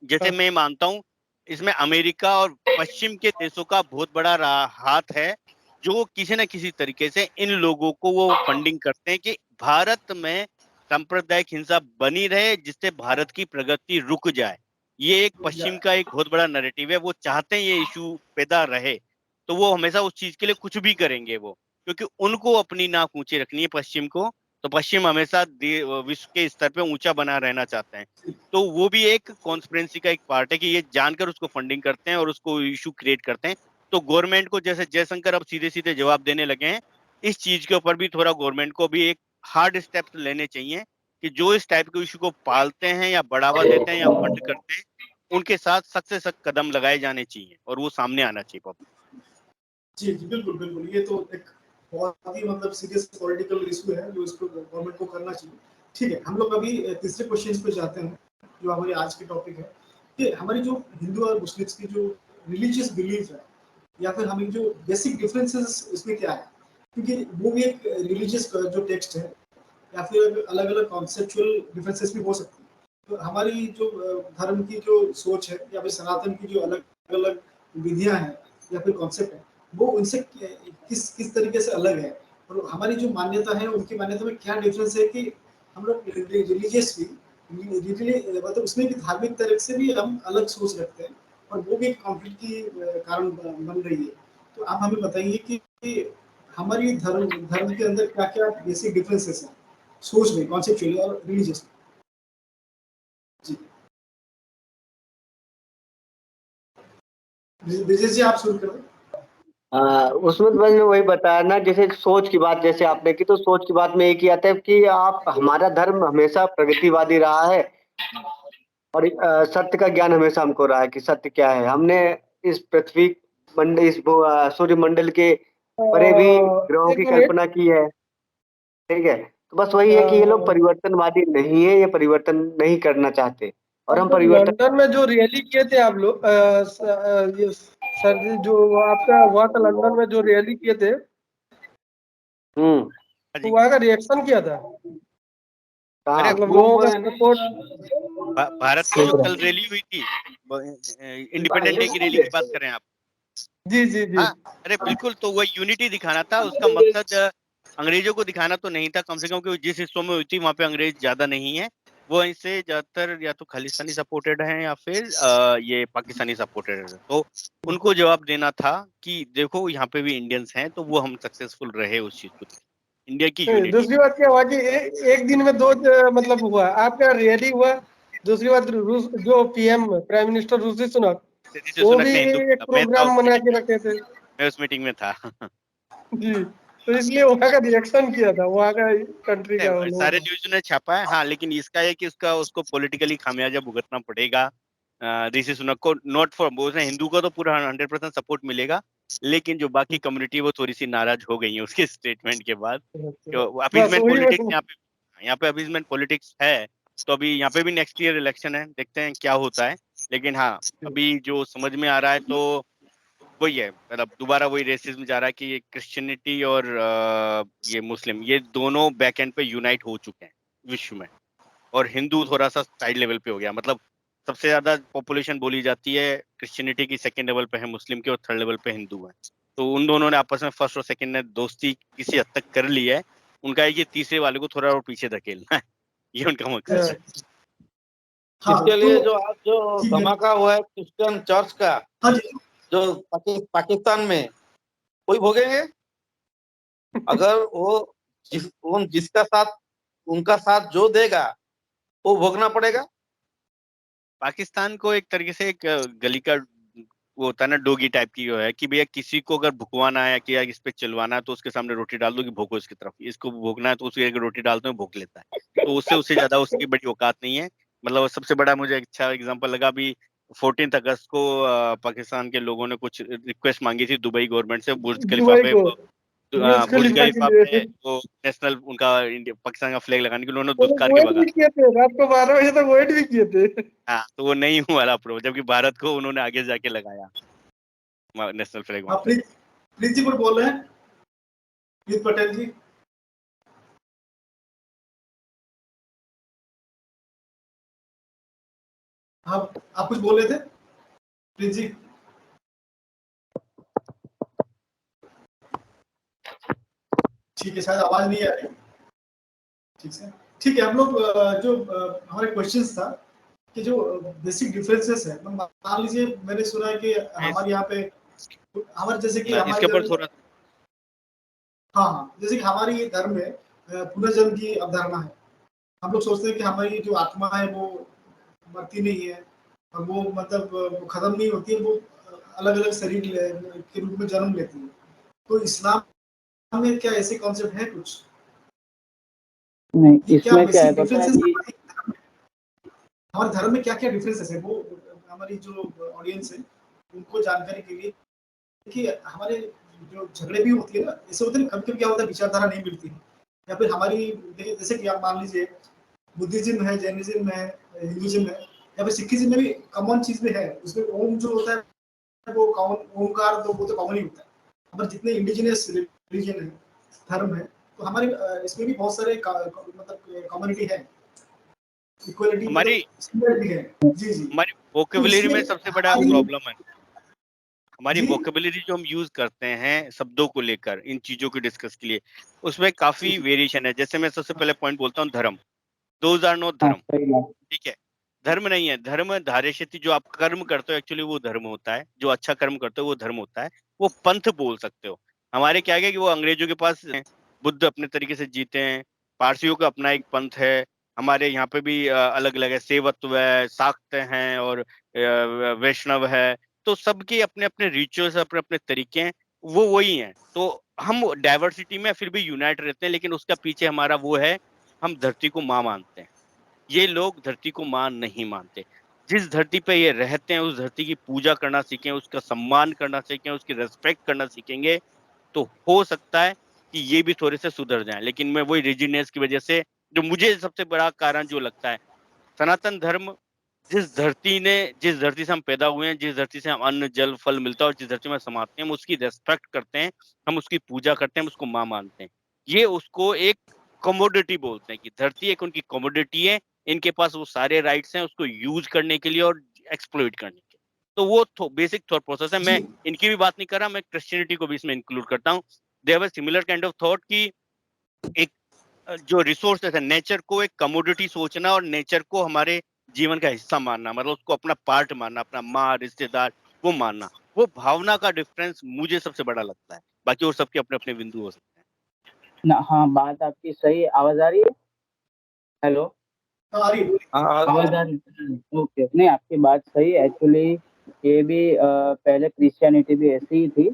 जैसे मैं मानता हूं इसमें अमेरिका और पश्चिम के देशों का बहुत बड़ा हाथ है, जो किसी न किसी तरीके से इन लोगों को वो फंडिंग करते हैं कि भारत में सांप्रदायिक हिंसा बनी रहे, जिससे भारत की प्रगति रुक जाए। ये एक पश्चिम का एक बहुत बड़ा नैरेटिव है, वो चाहते हैं ये इशू पैदा रहे, तो वो हमेशा उस चीज के लिए कुछ भी करेंगे वो, क्योंकि उनको अपनी नाक ऊंची रखनी है पश्चिम को। तो पश्चिम हमेशा विश्व के स्तर पे ऊंचा बना रहना चाहते हैं। तो वो भी एक कॉन्स्पिरेसी का एक पार्ट है कि ये जानकर उसको फंडिंग करते हैं और उसको इशू क्रिएट करते हैं। तो गवर्नमेंट को, जैसे जयशंकर अब सीधे सीधे जवाब देने लगे हैं, इस चीज के ऊपर भी थोड़ा गवर्नमेंट को भी एक हार्ड स्टेप्स लेने चाहिए कि जो इस टाइप के इशू को पालते हैं या बढ़ावा देते हैं या फंड करते हैं, उनके साथ सख्त से सख्त कदम लगाए जाने चाहिए और वो सामने आना चाहिए पब्लिक। जी, जी, बिल्कुल, बिल्कुल। ये तो एक बहुत ही मतलब सीरियस पॉलिटिकल इश्यू है जो इसको गवर्नमेंट को करना चाहिए। ठीक है, हम लोग अभी तीसरे क्वेश्चन पे जाते हैं, जो हमारी आज की टॉपिक है कि हमारी जो हिंदू और मुस्लिम्स की जो रिलीजियस बिलीफ है, या फिर हमें जो बेसिक डिफरेंसेस इसमें क्या है? क्योंकि वो भी एक रिलीजियस जो टेक्स्ट है, या फिर अलग-अलग कॉन्सेप्चुअल डिफरेंसेस भी हो सकती हैं। तो हमारी जो धर्म की जो सोच है, या फिर सनातन की जो अलग-अलग विधियाँ हैं या फिर कॉन्सेप्ट है, वो उनसे किस किस तरीके से अलग है? और हमारी जो मान्यता है, उनकी मान्यता में क्या डिफरेंस है कि हम लोग रिलीजियसली मतलब उसमें भी धार्मिक तरह से भी हम अलग सोच रखते हैं, और वो भी एक कॉन्फ्लिक्ट की कारण बन रही है। तो आप हमें बताइए कि हमारी धर्म के अंदर क्या-क्या बेसिक डिफरेंसेस हैं, सोच में, कॉन्सेप्चुअली और रिलीजियसली? जी। ब्रिजेश जी, आप शुरू करें। उसमें तो मैंने वही बताया ना, जैसे सोच की बात जैसे आपने की, तो सोच की बात में एक ही आता है कि आप हमारा धर्म हमेशा प्रगतिवादी रहा है और सत्य का ज्ञान हमेशा हमको रहा है कि सत्य क्या है। हमने इस पृथ्वी मंडल, इस सूर्य मंडल के परे भी ग्रहों एक की मिनट। कल्पना की है। ठीक है, तो बस वही है कि ये लोग परिवर्तनवादी नहीं है, ये परिवर्तन नहीं करना चाहते और हम मतलब परिवर्तन। लंदन में जो रैली किए थे आप लोग, ये सर जी, जो आपका हुआ था लंदन में जो रैली किए थे, हम्म। हाँ तो जी। वहाँ का रिएक्शन क्या था? अरे कहाँ? मतलब लोगों खूब का सपोर्ट। भारत की जो कल रैली हुई थी, इंडिपेंडेंट डे की रैली की बात कर रहे हैं आप? जी जी जी। हाँ, अरे बिल्कुल, तो वह यूनिटी दिखाना था उसका मकसद। अंग्रेजों को दिखाना तो नहीं था, कम से कम, क्योंकि जिस हिस्सों में हुई थी वहां पे अंग्रेज ज्यादा नहीं है। वो इनसे ज्यादातर या तो खालिस्तानी सपोर्टेड हैं या फिर ये पाकिस्तानी सपोर्टेड है। तो उनको जवाब देना था कि देखो यहाँ पे भी इंडियंस हैं, तो वो हम सक्सेसफुल रहे उस चीज को, इंडिया की यूनिटी। दूसरी बात क्या हुआ कि एक दिन में दो मतलब हुआ, आपका रैली हुआ। दूसरी बात, रूस जो PM prime minister Rishi Sunak, ऋषि वो सुनक भी ने हिंदू, एक मैं था प्रोग्राम उस बना मीटिंग के में, रखे थे। मैं उस मीटिंग में था। जी, तो इसलिए वहाँ का रिएक्शन किया था, वहाँ का कंट्री का लोगों सारे का। न्यूज ने छापा है, हाँ, लेकिन इसका है कि उसका उसको पॉलिटिकली खामियाजा भुगतना पड़ेगा ऋषि सुनक को। नॉट फॉर वो, हिंदू को तो पूरा 100% सपोर्ट मिलेगा, लेकिन जो बाकी कम्युनिटी वो थोड़ी सी नाराज हो गई है उसके स्टेटमेंट के बाद। तो बस अपीजमेंट वही पॉलिटिक्स मैं। यहाँ पे अपीजमेंट पॉलिटिक्स है। तो अभी यहाँ पे भी नेक्स्ट ईयर इलेक्शन है, देखते हैं क्या होता है। लेकिन हाँ, अभी जो समझ में आ रहा है तो वही है, मतलब दोबारा वही रेसिज्म जा रहा है कि ये क्रिश्चियनिटी और ये मुस्लिम, ये दोनों बैक एंड पे यूनाइट हो चुके हैं विश्व में, और हिंदू थोड़ा सा साइड लेवल पे हो गया। मतलब सबसे ज्यादा पॉपुलेशन बोली जाती है क्रिश्चियनिटी की, सेकंड लेवल पे है मुस्लिम की, और थर्ड लेवल पे हिंदू है। तो उन दोनों ने आपस में फर्स्ट और सेकंड ने दोस्ती किसी हद तक कर ली है। उनका है कि तीसरे वाले को थोड़ा और पीछे धकेलना है। ये उनका मकसद है। हाँ इसके तो लिए जो आज जो ठीक है। धमाका हुआ है क्रिश्चियन चर्च का, हाँ जी। जो पाकिस्तान में, कोई भोगेंगे। अगर जिसका साथ, उनका साथ जो देगा वो भोगना पड़ेगा। पाकिस्तान को एक तरीके से एक गली का वो होता है ना, डोगी टाइप की वो है कि भैया किसी को अगर भुकवाना है कि यार इस पे चिलवाना है तो उसके सामने रोटी डाल दो कि भोगो इसकी तरफ, इसको भोगना है तो उसकी एक रोटी डालते हैं भोग लेता है। तो उससे उससे ज्यादा उसकी बड़ी औकात नहीं है। मतलब सबसे बड़ा मुझे अच्छा एग्जांपल लगा अभी 14 अगस्त को पाकिस्तान के लोगों ने कुछ रिक्वेस्ट मांगी थी दुबई गवर्नमेंट से, बुर्ज खलीफा दुबई पे, को, बुर्ज बुर्ज खलीफा के खलीफा पे लिए। वो नेशनल उनका इंडिया पाकिस्तान का फ्लैग लगाने के लिए उन्होंने वो लोग दुत्कार के वेट भगा भी दिया। किए थे, रात को 12 बजे तक वेट भी किए थे। हाँ, तो वो नहीं हुआ अप्रूव, जबकि भारत को उन्होंने आगे जाके लगाया नेशनल फ्लैग वहां हाँ, पे। प्रीत जी कुछ बोल रहे हैं, प्रीत पटेल जी। हाँ, आप कुछ बोल रहे थे प्रीत जी। ठीक है, शायद आवाज नहीं आ रही। ठीक है, ठीक है। हम लोग जो हमारे क्वेश्चंस था कि जो बेसिक डिफरेंसेस है, मान लीजिए मैंने सुना है कि इस, हमारे यहाँ पे, हमारे जैसे कि इसके हमारे ऊपर धर्म में, थोड़ा हाँ हाँ, जैसे कि हमारी ये धर्म में पुनर्जन्म की अवधारणा है। हम लोग सोचते हैं कि हमारी जो आत्मा है वो मरती नहीं है, और वो मतलब वो खत्म नहीं होती है, वो अलग अलग शरीर के रूप में जन्म लेती है। तो इस्लाम में क्या ऐसे कॉन्सेप्ट है कुछ? नहीं, ये क्या इसमें क्या है बेसिक पता है डिफरेंसेस कि हमारे धर्म में क्या क्या डिफरेंसेस है, वो हमारी जो ऑडियंस है उनको जानकारी के लिए, कि हमारे जो झगड़े भी होती है ना, ऐसे होते हैं कभी कभी क्या होता है, विचारधारा नहीं मिलती है, या फिर हमारी, जैसे कि आप मान लीजिए बुद्धिज्म है, जैनिज्म है, हिंदुइज्म है, या फिर सिखिज्म में भी कॉमन चीज में है, उसमें ओम जो होता है वो कॉमन, ओमकार तो वो तो कॉमन ही होता है। हमारे जितने इंडिजिनियस रिलीजन है, धर्म है, तो हमारे इसमें भी बहुत सारे मतलब कम्युनिटी है, इक्वलिटी हमारी मतलब सिमिलरिटी है। जी जी। हमारी तो वोकेबुलरी इसमें में सबसे बड़ा हमारी, प्रॉब्लम है। हमारी जी वोकेबुलरी जो हम यूज करते हैं शब्दों को लेकर इन चीजों को डिस्कस के लिए, उसमें काफी जी वेरिएशन है। जैसे मैं सबसे पहले पॉइंट बोलता हूँ, धर्म, दोज आर नॉट हाँ धर्म। सही बात। ठीक है, धर्म नहीं है। धर्म धार्यशक्ति, जो आप कर्म करते हो एक्चुअली वो धर्म होता है, जो अच्छा कर्म करते हो वो धर्म होता है। वो पंथ बोल सकते हो। हमारे क्या है कि वो अंग्रेजों के पास है, बुद्ध अपने तरीके से जीते हैं, पारसियों का अपना एक पंथ है, हमारे यहाँ पे भी अलग अलग है, सेवत्व है, शाक्त हैं, और वैष्णव है। तो सबके अपने अपने रिचुअल्स, अपने अपने तरीके हैं, वो वही हैं। तो हम डाइवर्सिटी में फिर भी यूनाइट रहते हैं, लेकिन उसका पीछे हमारा वो है, हम धरती को माँ मानते हैं। ये लोग धरती को मां नहीं मानते। जिस धरती पे ये रहते हैं उस धरती की पूजा करना सीखें, उसका सम्मान करना सीखें, उसकी रेस्पेक्ट करना सीखेंगे, तो हो सकता है कि ये भी थोड़े से सुधर जाए। लेकिन मैं वही रिजिडनेस की वजह से, जो मुझे सबसे बड़ा कारण जो लगता है, सनातन धर्म जिस धरती से हम पैदा हुए हैं, जिस धरती से हम अन्न जल फल मिलता है और जिस धरती में समाते हैं, हम उसकी रेस्पेक्ट करते हैं, हम उसकी पूजा करते हैं, हम उसको माँ मानते हैं। ये उसको एक कमोडिटी बोलते हैं कि धरती एक उनकी कमोडिटी है, इनके पास वो सारे राइट्स हैं उसको यूज करने के लिए और एक्सप्लॉइट करने के। तो वो बेसिक थॉट प्रोसेस है। मैं जी इनकी भी बात नहीं कर रहा, मैं क्रिश्चियनिटी को भी इसमें इंक्लूड करता हूँ। They have a similar kind of thought कि एक जो रिसोर्सेस है, नेचर को एक कमोडिटी सोचना और नेचर को हमारे जीवन का हिस्सा मानना, मतलब उसको अपना पार्ट मानना, अपना माँ रिश्तेदार वो मानना, वो भावना का डिफरेंस मुझे सबसे बड़ा लगता है। बाकी और सबके अपने अपने बिंदु हो सकते हैं। ना, हाँ, बात आपकी सही है। आवाज आ रही है? हेलो, हाँ, आ रही है। हाँ आवाज आ रही है? ओके, नहीं, आपकी बात सही है एक्चुअली। ये भी पहले क्रिश्चियनिटी भी ऐसी ही थी।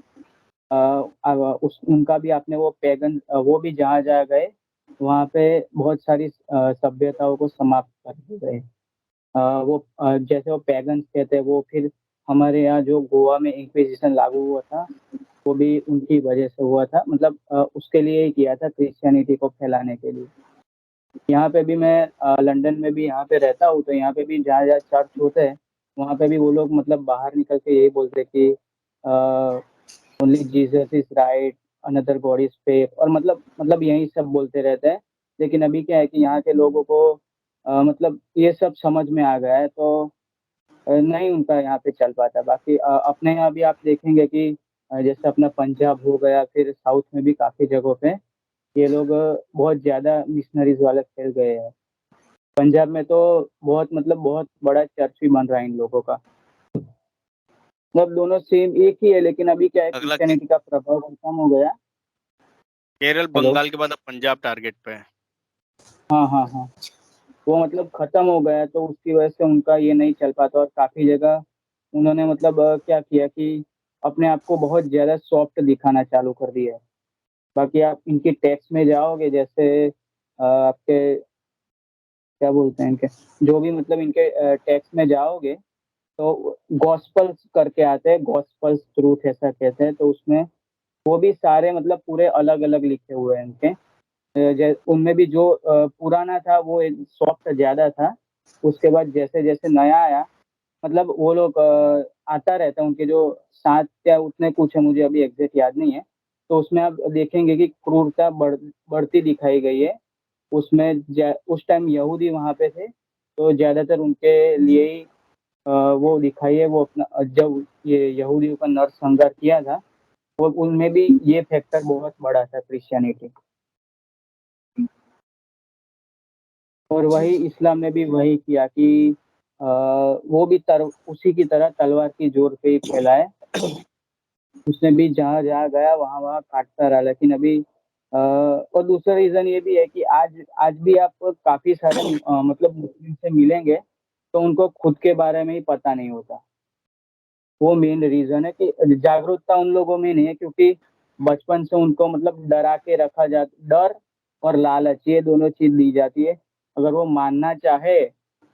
अब उस उनका भी आपने वो पैगन वो भी जहाँ जहाँ गए वहाँ पे बहुत सारी सभ्यताओं को समाप्त कर दिए गए। वो जैसे वो पैगन्स कहते हैं, वो फिर हमारे यहाँ जो गोवा में इंक्विजिशन लागू हुआ था वो भी उनकी वजह से हुआ था। मतलब उसके लिए ही किया था, क्रिश्चियनिटी को फैलाने के लिए। यहाँ पे भी मैं लंदन में भी यहाँ पे रहता हूँ, तो यहाँ पे भी जहाँ जहाँ चर्च होते हैं वहाँ पे भी वो लोग मतलब बाहर निकल के यही बोलते हैं कि only Jesus is right, another God is fake, और मतलब यही सब बोलते रहते हैं। लेकिन अभी क्या है कि यहाँ के लोगों को मतलब ये सब समझ में आ गया है, तो नहीं उनका यहाँ पे चल पाता। बाकी अपने यहाँ भी आप देखेंगे कि जैसे अपना पंजाब हो गया, फिर साउथ में भी काफ़ी जगहों पे ये लोग बहुत ज़्यादा मिशनरीज वाले फैल गए हैं। पंजाब में तो बहुत बड़ा चर्च भी बन रहा है इन लोगों का। मतलब दोनों सेम एक ही है, लेकिन अभी क्या है अगला क्रिश्चियनिटी का प्रभाव कम हो गया। केरल हेलो, बंगाल के बाद अब पंजाब टारगेट पे है। हाँ हाँ हाँ, वो मतलब खत्म हो गया, तो उसकी वजह से उनका ये नहीं चल पाता। और काफ़ी जगह उन्होंने मतलब क्या किया कि अपने आप को बहुत ज़्यादा सॉफ्ट दिखाना चालू कर दिया है। बाकी आप इनके टेक्स्ट में जाओगे, जैसे आपके क्या बोलते हैं इनके, जो भी मतलब इनके टेक्स्ट में जाओगे तो गॉस्पल्स करके आते हैं, गॉस्पल्स ट्रूथ ऐसा कहते हैं। तो उसमें वो भी सारे मतलब पूरे अलग अलग लिखे हुए हैं इनके। उनमें भी जो पुराना था वो सॉफ्ट ज़्यादा था। उसके बाद जैसे जैसे नया आया, मतलब वो लोग आता रहता है उनके जो 7 या उतने कुछ है, मुझे अभी एग्जैक्ट याद नहीं है। तो उसमें आप देखेंगे कि क्रूरता बढ़ती दिखाई गई है। उसमें उस टाइम यहूदी वहाँ पे थे, तो ज़्यादातर उनके लिए ही वो दिखाई है। वो अपना जब ये यहूदियों का नरसंहार किया था, वो उनमें भी ये फैक्टर बहुत बड़ा था, क्रिश्चियनिटी। और जी वही जी इस्लाम ने भी वही किया कि वो भी उसी की तरह तलवार की जोर पे ही फैला है। उसने भी जहाँ जहाँ गया वहाँ वहाँ काटता रहा। लेकिन अभी और दूसरा रीजन ये भी है कि आज आज भी आप काफी सारे मतलब मुस्लिम से मिलेंगे तो उनको खुद के बारे में ही पता नहीं होता। वो मेन रीजन है कि जागरूकता उन लोगों में नहीं है, क्योंकि बचपन से उनको मतलब डरा के रखा जाता। डर और लालच, ये दोनों चीज दी जाती है। अगर वो मानना चाहे,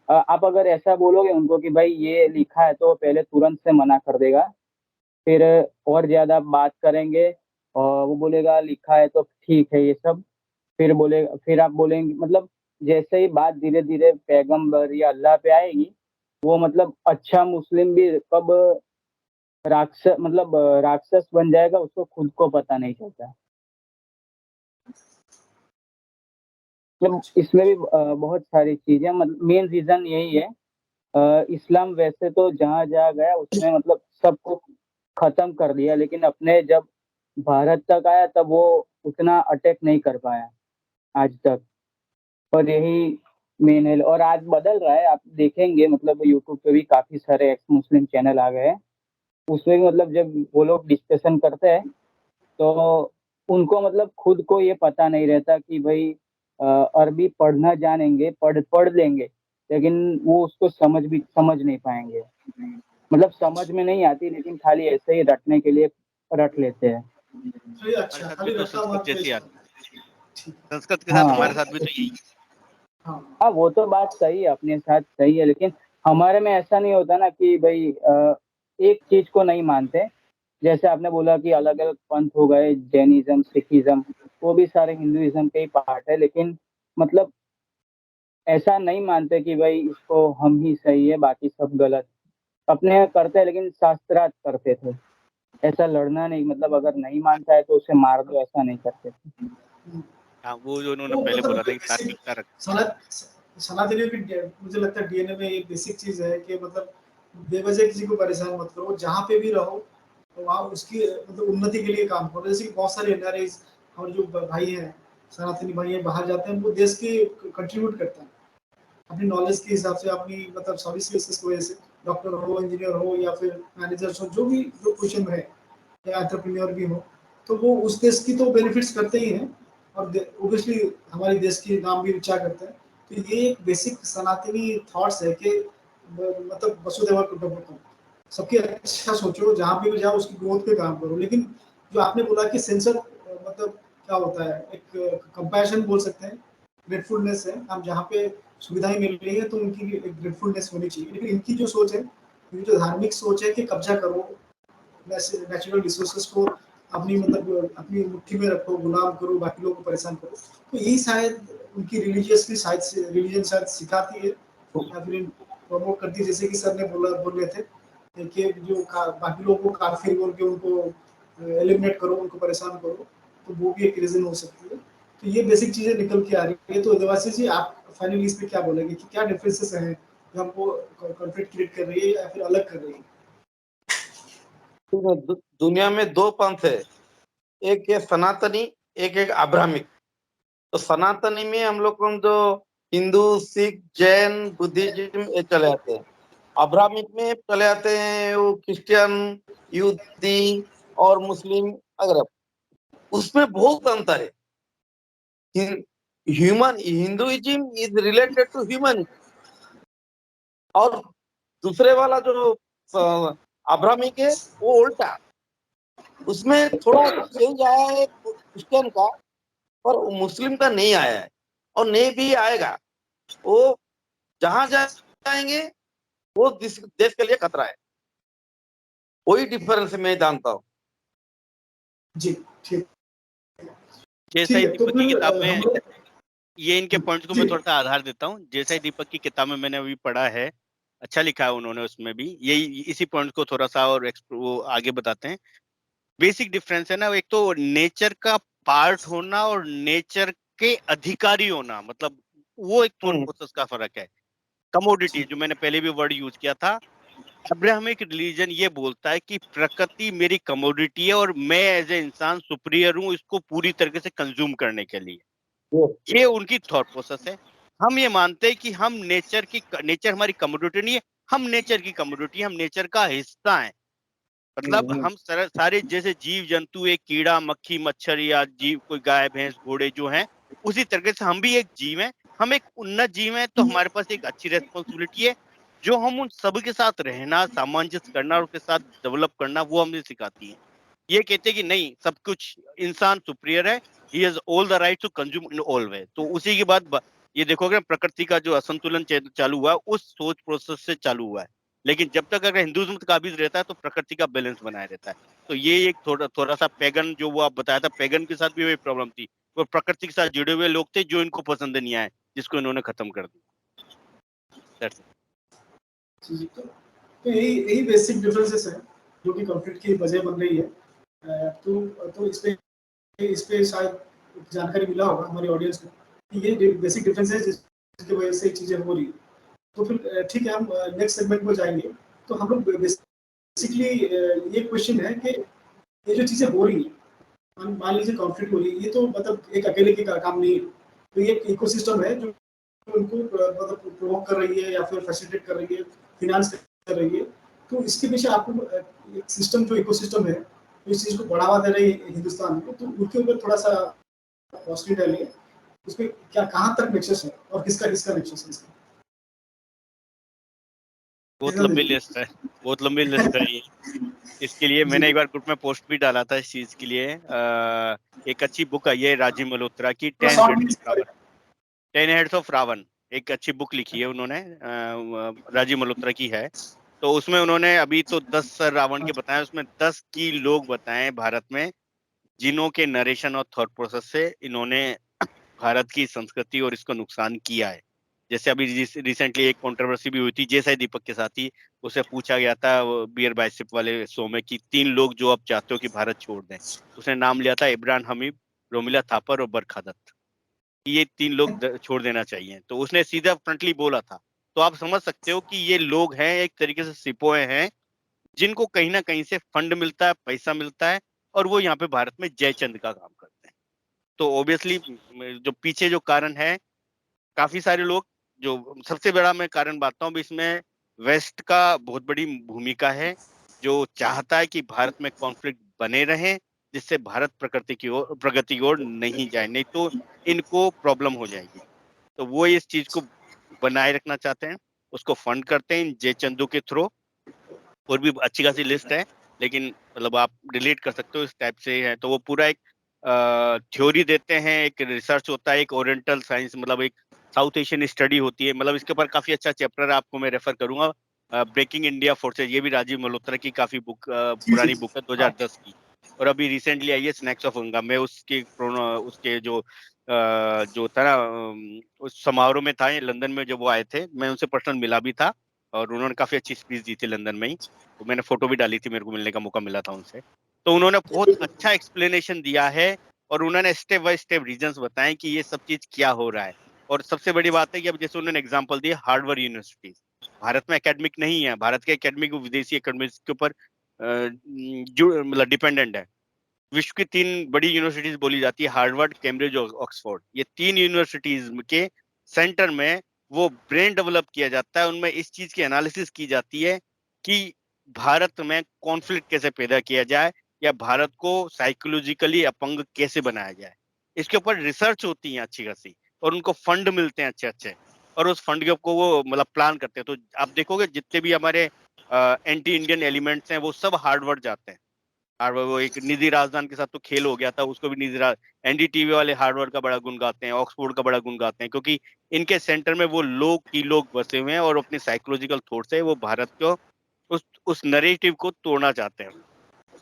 आप अगर ऐसा बोलोगे उनको कि भाई ये लिखा है, तो वो पहले तुरंत से मना कर देगा। फिर और ज़्यादा बात करेंगे और वो बोलेगा लिखा है तो ठीक है ये सब। फिर आप बोलेंगे मतलब जैसे ही बात धीरे-धीरे पैगंबर या अल्लाह पे आएगी, वो मतलब अच्छा मुस्लिम भी कब राक्षस बन जाएगा उसको खुद को पता नहीं चलता। मतलब इसमें भी बहुत सारी चीज़ें, मतलब मेन रीज़न यही है। इस्लाम वैसे तो जहाँ-जहाँ गया उसने मतलब सबको खत्म कर दिया, लेकिन अपने जब भारत तक आया तब वो उतना अटैक नहीं कर पाया आज तक। और यही मेन है। और आज बदल रहा है, आप देखेंगे मतलब यूट्यूब पे भी काफ़ी सारे एक्स मुस्लिम चैनल आ गए हैं। उसमें भी मतलब जब वो लोग डिस्कशन करते हैं तो उनको मतलब खुद को ये पता नहीं रहता कि भाई अरबी पढ़ना जानेंगे, पढ़ लेंगे, लेकिन वो उसको समझ नहीं पाएँगे। मतलब समझ में नहीं आती, लेकिन खाली ऐसे ही रटने के लिए रट लेते हैं। चलिए, हमारे अच्छा, साथ भी खाली तो रट्टा संस्कृत मारते हैं जैसी इसको। आती है। ठीक। संस्कृत के साथ हाँ, हमारे साथ भी तो यही। हाँ हाँ, वो तो बात सही है, अपने साथ सही है, लेकिन हमारे में ऐसा नहीं होता ना कि भई एक चीज़ को नहीं मानते। जैसे आपने बोला कि अलग अलग पंथ हो गए, जैनिज्म, सिखिज्म, वो भी सारे हिंदुइज्म के ही पार्ट है, लेकिन मतलब ऐसा नहीं मानते कि भाई इसको हम ही सही है बाकी सब गलत। अपने यहाँ करते हैं लेकिन शास्त्रार्थ करते थे, ऐसा लड़ना नहीं, मतलब अगर नहीं मानता है तो उसे मार दो, ऐसा नहीं करते थे। हाँ, वो जो उन्होंने वो पहले मतलब बोला था कि बेसिक तार्किकता रख। सनातनियों की मुझे लगता है डीएनए में एक बेसिक चीज है कि मतलब बेवजह किसी को परेशान मत करो, जहाँ पे भी रहो तो वहाँ उसकी मतलब उन्नति के लिए काम करो। जैसे कि बहुत सारे एनआरआईज और जो भाई हैं, सनातनी भाई हैं, बाहर जाते हैं, वो देश के कंट्रीब्यूट करते हैं अपनी नॉलेज के हिसाब से, अपनी मतलब सर्विस बेसिस की वजह से, डॉक्टर हो, इंजीनियर हो, या फिर मैनेजर हो, जो भी जो पोजीशन में है, या एंटरप्रेन्योर भी हो, तो वो उस देश की तो बेनिफिट्स करते ही हैं, और ऑब्वियसली हमारे देश की नाम भी ऊंचा करते हैं। तो ये एक बेसिक सनातनी थॉट्स है कि मतलब वसुधैव कुटुंबकम, सबकी अच्छा सोचो, जहाँ पे भी जाओ उसकी ग्रोथ पे काम करो। लेकिन जो आपने बोला कि सेंसर मतलब क्या होता है, एक कंपैशन बोल सकते हैं, ग्रेटफुलनेस है, हम जहाँ पे सुविधाएं मिल रही है तो उनकी एक ग्रेटफुलनेस होनी चाहिए। लेकिन इनकी जो सोच है, इनकी जो धार्मिक सोच है कि कब्जा करो, नेचुरल रिसोर्सेज को अपनी मतलब अपनी मुट्ठी में रखो, गुलाम करो, बाकी लोगों को परेशान करो, तो यही शायद उनकी रिलीजियसली शायद रिलीजन शायद सिखाती है या फिर प्रमोट करती है। जैसे कि सर ने बोल रहे थे कि जो बाकी लोगों को काफिर बोल के उनको एलिमिनेट करो, उनको परेशान करो, तो वो भी एक रीजन हो सकती है। तो ये बेसिक चीजें निकल के आ रही है। तो देवाशीष जी, आप फाइनली इस पे क्या बोलेंगे कि क्या डिफरेंसेस हैं जो हमको कॉन्फ्लिक्ट क्रिएट कर रही है या फिर अलग कर रही है? दुनिया में दो पंथ है, एक है सनातनी, एक है अब्राहमिक। तो सनातनी में हम लोग को जो हिंदू, सिख, जैन, बुद्धिज्म ये चले आते हैं। अब्राहमिक में चले आते हैं वो क्रिश्चियन, यहूदी और मुस्लिम वगैरह। उसमें बहुत अंतर है। Human Hinduism is related to human, और दूसरे वाला जो अब्राहमिक है वो उल्टा। उसमें थोड़ा चेंज आया है क्रिश्चियन का, पर मुस्लिम का नहीं आया है, और नहीं भी आएगा। वो जहां जाएंगे वो देश के लिए खतरा है। वही डिफरेंस मैं जानता हूँ। जी, ठीक जैसा ठीक ही है। तो दीपक की फिर किताब में हम लोग ये इनके पॉइंट्स को जी मैं थोड़ा सा आधार देता हूँ। जैसा ही दीपक की किताब में मैंने अभी पढ़ा है, अच्छा लिखा है उन्होंने, उसमें भी यही इसी पॉइंट को थोड़ा सा और वो आगे बताते हैं। बेसिक डिफरेंस है ना, एक तो नेचर का पार्ट होना और नेचर के अधिकारी होना, मतलब वो एक थॉट प्रोसेस का फर्क है। कमोडिटी, जो मैंने पहले भी वर्ड यूज किया था, अब्राहमिक रिलीजन ये बोलता है कि प्रकृति मेरी कमोडिटी है और मैं एज ए इंसान सुपीरियर हूँ इसको पूरी तरीके से कंज्यूम करने के लिए। ये उनकी थॉट प्रोसेस है। हम ये मानते हैं कि हम नेचर हमारी कमोडिटी नहीं है, हम नेचर की कमोडिटी, हम नेचर का हिस्सा है। मतलब हम सारे जैसे जीव जंतु, एक कीड़ा मक्खी मच्छर या जीव, कोई गाय भैंस घोड़े जो हैं, उसी तरीके से हम भी एक जीव हैं। हम एक उन्नत जीव हैं, तो हमारे पास एक अच्छी रेस्पॉन्सिबिलिटी है जो हम उन सब के साथ रहना, सामंजस्य करना और उसके साथ डेवलप करना, वो हमें सिखाती है। ये कहते हैं कि नहीं, सब कुछ इंसान सुपीरियर है, he has all the right to consume in all way. तो उसी के बाद ये देखोगे प्रकृति का जो असंतुलन चालू हुआ उस सोच प्रोसेस से चालू हुआ है। लेकिन जब तक अगर हिंदुइज्म काबिज रहता है तो प्रकृति का बैलेंस बनाए रहता है। तो ये एक थोड़ा सा पैगन, जो वो आप बताया था, पैगन के साथ भी वही प्रॉब्लम थी। वो प्रकृति के साथ जुड़े हुए लोग थे जो इनको पसंद नहीं आए, जिसको इन्होंने खत्म कर दिया। जी, तो यही यही बेसिक डिफरेंसेस है जो कि कॉन्फ्लिक्ट की वजह बन रही है। तो इस पे शायद जानकारी मिला होगा हमारी ऑडियंस को कि ये बेसिक डिफरेंस है जिसकी वजह से चीजें हो रही है। तो फिर ठीक है, हम नेक्स्ट सेगमेंट में जाएंगे। तो हम लोग बेसिकली ये क्वेश्चन है कि ये जो चीजें हो रही है, मान लीजिए कॉन्फ्लिक्ट हो रही है, ये तो मतलब एक अकेले के काम नहीं है। तो ये एक इकोसिस्टम है जो उनको मतलब प्रोवोक कर रही है या फिर फैसिलिटेट कर रही है, फिनांस कर रही है। तो इसके पीछे आपको एक सिस्टम, जो इकोसिस्टम है, तो इस चीज को बढ़ावा दे रही है हिंदुस्तान में, तो उसके ऊपर थोड़ा सा रोशनी डालिए। उसमें क्या कहाँ तक नेक्सस है और किसका किसका नेक्सस है इसका? बहुत लंबी लिस्ट है, बहुत लंबी लिस्ट है ये। इसके लिए जी मैंने एक बार ग्रुप में पोस्ट भी डाला था इस चीज के लिए। एक अच्छी बुक आई है राजीव मल्होत्रा की, थोड़ा 10 शॉर्ट हेड्स में of Ravan. 10 heads of Ravan एक अच्छी बुक लिखी है उन्होंने, राजीव मल्होत्रा की है। तो उसमें उन्होंने अभी तो 10 रावण के बताए, उसमें 10 की लोग बताए भारत में जिन्हों के नरेशन और थॉट प्रोसेस से इन्होंने भारत की संस्कृति और इसको नुकसान किया है। जैसे अभी रिसेंटली एक कंट्रोवर्सी भी हुई थी जैसे दीपक के साथ ही, उसे पूछा गया था बियर बाइसिप वाले शो में कि 3 लोग जो आप चाहते हो कि भारत छोड़ दें, उसने नाम लिया था इमरान हमीद, रोमिला थापर और बरखा दत्त। ये 3 लोग छोड़ देना चाहिए, तो उसने सीधा फ्रंटली बोला था। तो आप समझ सकते हो कि ये लोग हैं एक तरीके से सिपोए हैं जिनको कहीं ना कहीं से फंड मिलता है, पैसा मिलता है, और वो यहाँ पे भारत में जयचंद का काम करते हैं। तो ऑब्वियसली जो पीछे जो कारण है, काफी सारे लोग, जो सबसे बड़ा मैं कारण बताता हूँ इसमें, वेस्ट का बहुत बड़ी भूमिका है, जो चाहता है कि भारत में कॉन्फ्लिक्ट बने रहे जिससे भारत प्रगति की ओर नहीं जाए, नहीं तो इनको प्रॉब्लम हो जाएगी। तो वो इस चीज को बनाए रखना चाहते हैं, उसको फंड करते हैं जय चंदू के थ्रू। और भी अच्छी खासी लिस्ट है, लेकिन मतलब आप रिलेट कर सकते हो इस टाइप से है। तो वो पूरा एक थ्योरी देते हैं, एक रिसर्च होता है, एक ओरिएंटल साइंस, मतलब एक साउथ एशियन स्टडी होती है। मतलब इसके ऊपर काफी अच्छा चैप्टर आपको मैं रेफर करूंगा, ब्रेकिंग इंडिया फोर्सेज, ये भी राजीव मल्होत्रा की काफी बुक, जी जी पुरानी बुक है 2010 की। और अभी रिसेंटली आई है स्नैक्स ऑफ गंगा में, उसके जो था ना, उस समारोह में था, लंदन में जब वो आए थे, मैं उनसे पर्सनल मिला भी था और उन्होंने काफी अच्छी स्पीच दी थी लंदन में ही। तो मैंने फोटो भी डाली थी, मेरे को मिलने का मौका मिला था उनसे। तो उन्होंने बहुत अच्छा एक्सप्लेनेशन दिया है और उन्होंने स्टेप बाय स्टेप रीजंस बताए कि ये सब चीज क्या हो रहा है। और सबसे बड़ी बात है कि अब जैसे उन्होंने एग्जांपल दिया हार्वर्ड यूनिवर्सिटी, भारत में एकेडमिक नहीं है, भारत के एकेडमिक विदेशी एकेडमिक के ऊपर मतलब डिपेंडेंट है। विश्व की 3 बड़ी यूनिवर्सिटीज बोली जाती है, हार्वर्ड, कैम्ब्रिज और ऑक्सफोर्ड। ये 3 यूनिवर्सिटीज के सेंटर में वो ब्रेन डेवलप किया जाता है, उनमें इस चीज की एनालिसिस की जाती है कि भारत में कॉन्फ्लिक्ट कैसे पैदा किया जाए या भारत को साइकोलॉजिकली अपंग कैसे बनाया जाए। इसके ऊपर रिसर्च होती है अच्छी खासी, और उनको फंड मिलते हैं अच्छे अच्छे, और उस फंड को वो मतलब प्लान करते हैं। तो आप देखोगे जितने भी हमारे एंटी इंडियन एलिमेंट्स हैं वो सब हार्वर्ड जाते हैं। हार्वर्ड, वो एक निधि राजदान के साथ तो खेल हो गया था, उसको भी एनडीटीवी वाले हार्वर्ड का बड़ा गुण गाते हैं, ऑक्सफोर्ड का बड़ा गुण गाते हैं, क्योंकि इनके सेंटर में वो लोग की लोग बसे हुए हैं और अपने साइकोलॉजिकल थॉट से वो भारत को उस नरेटिव को तोड़ना चाहते हैं।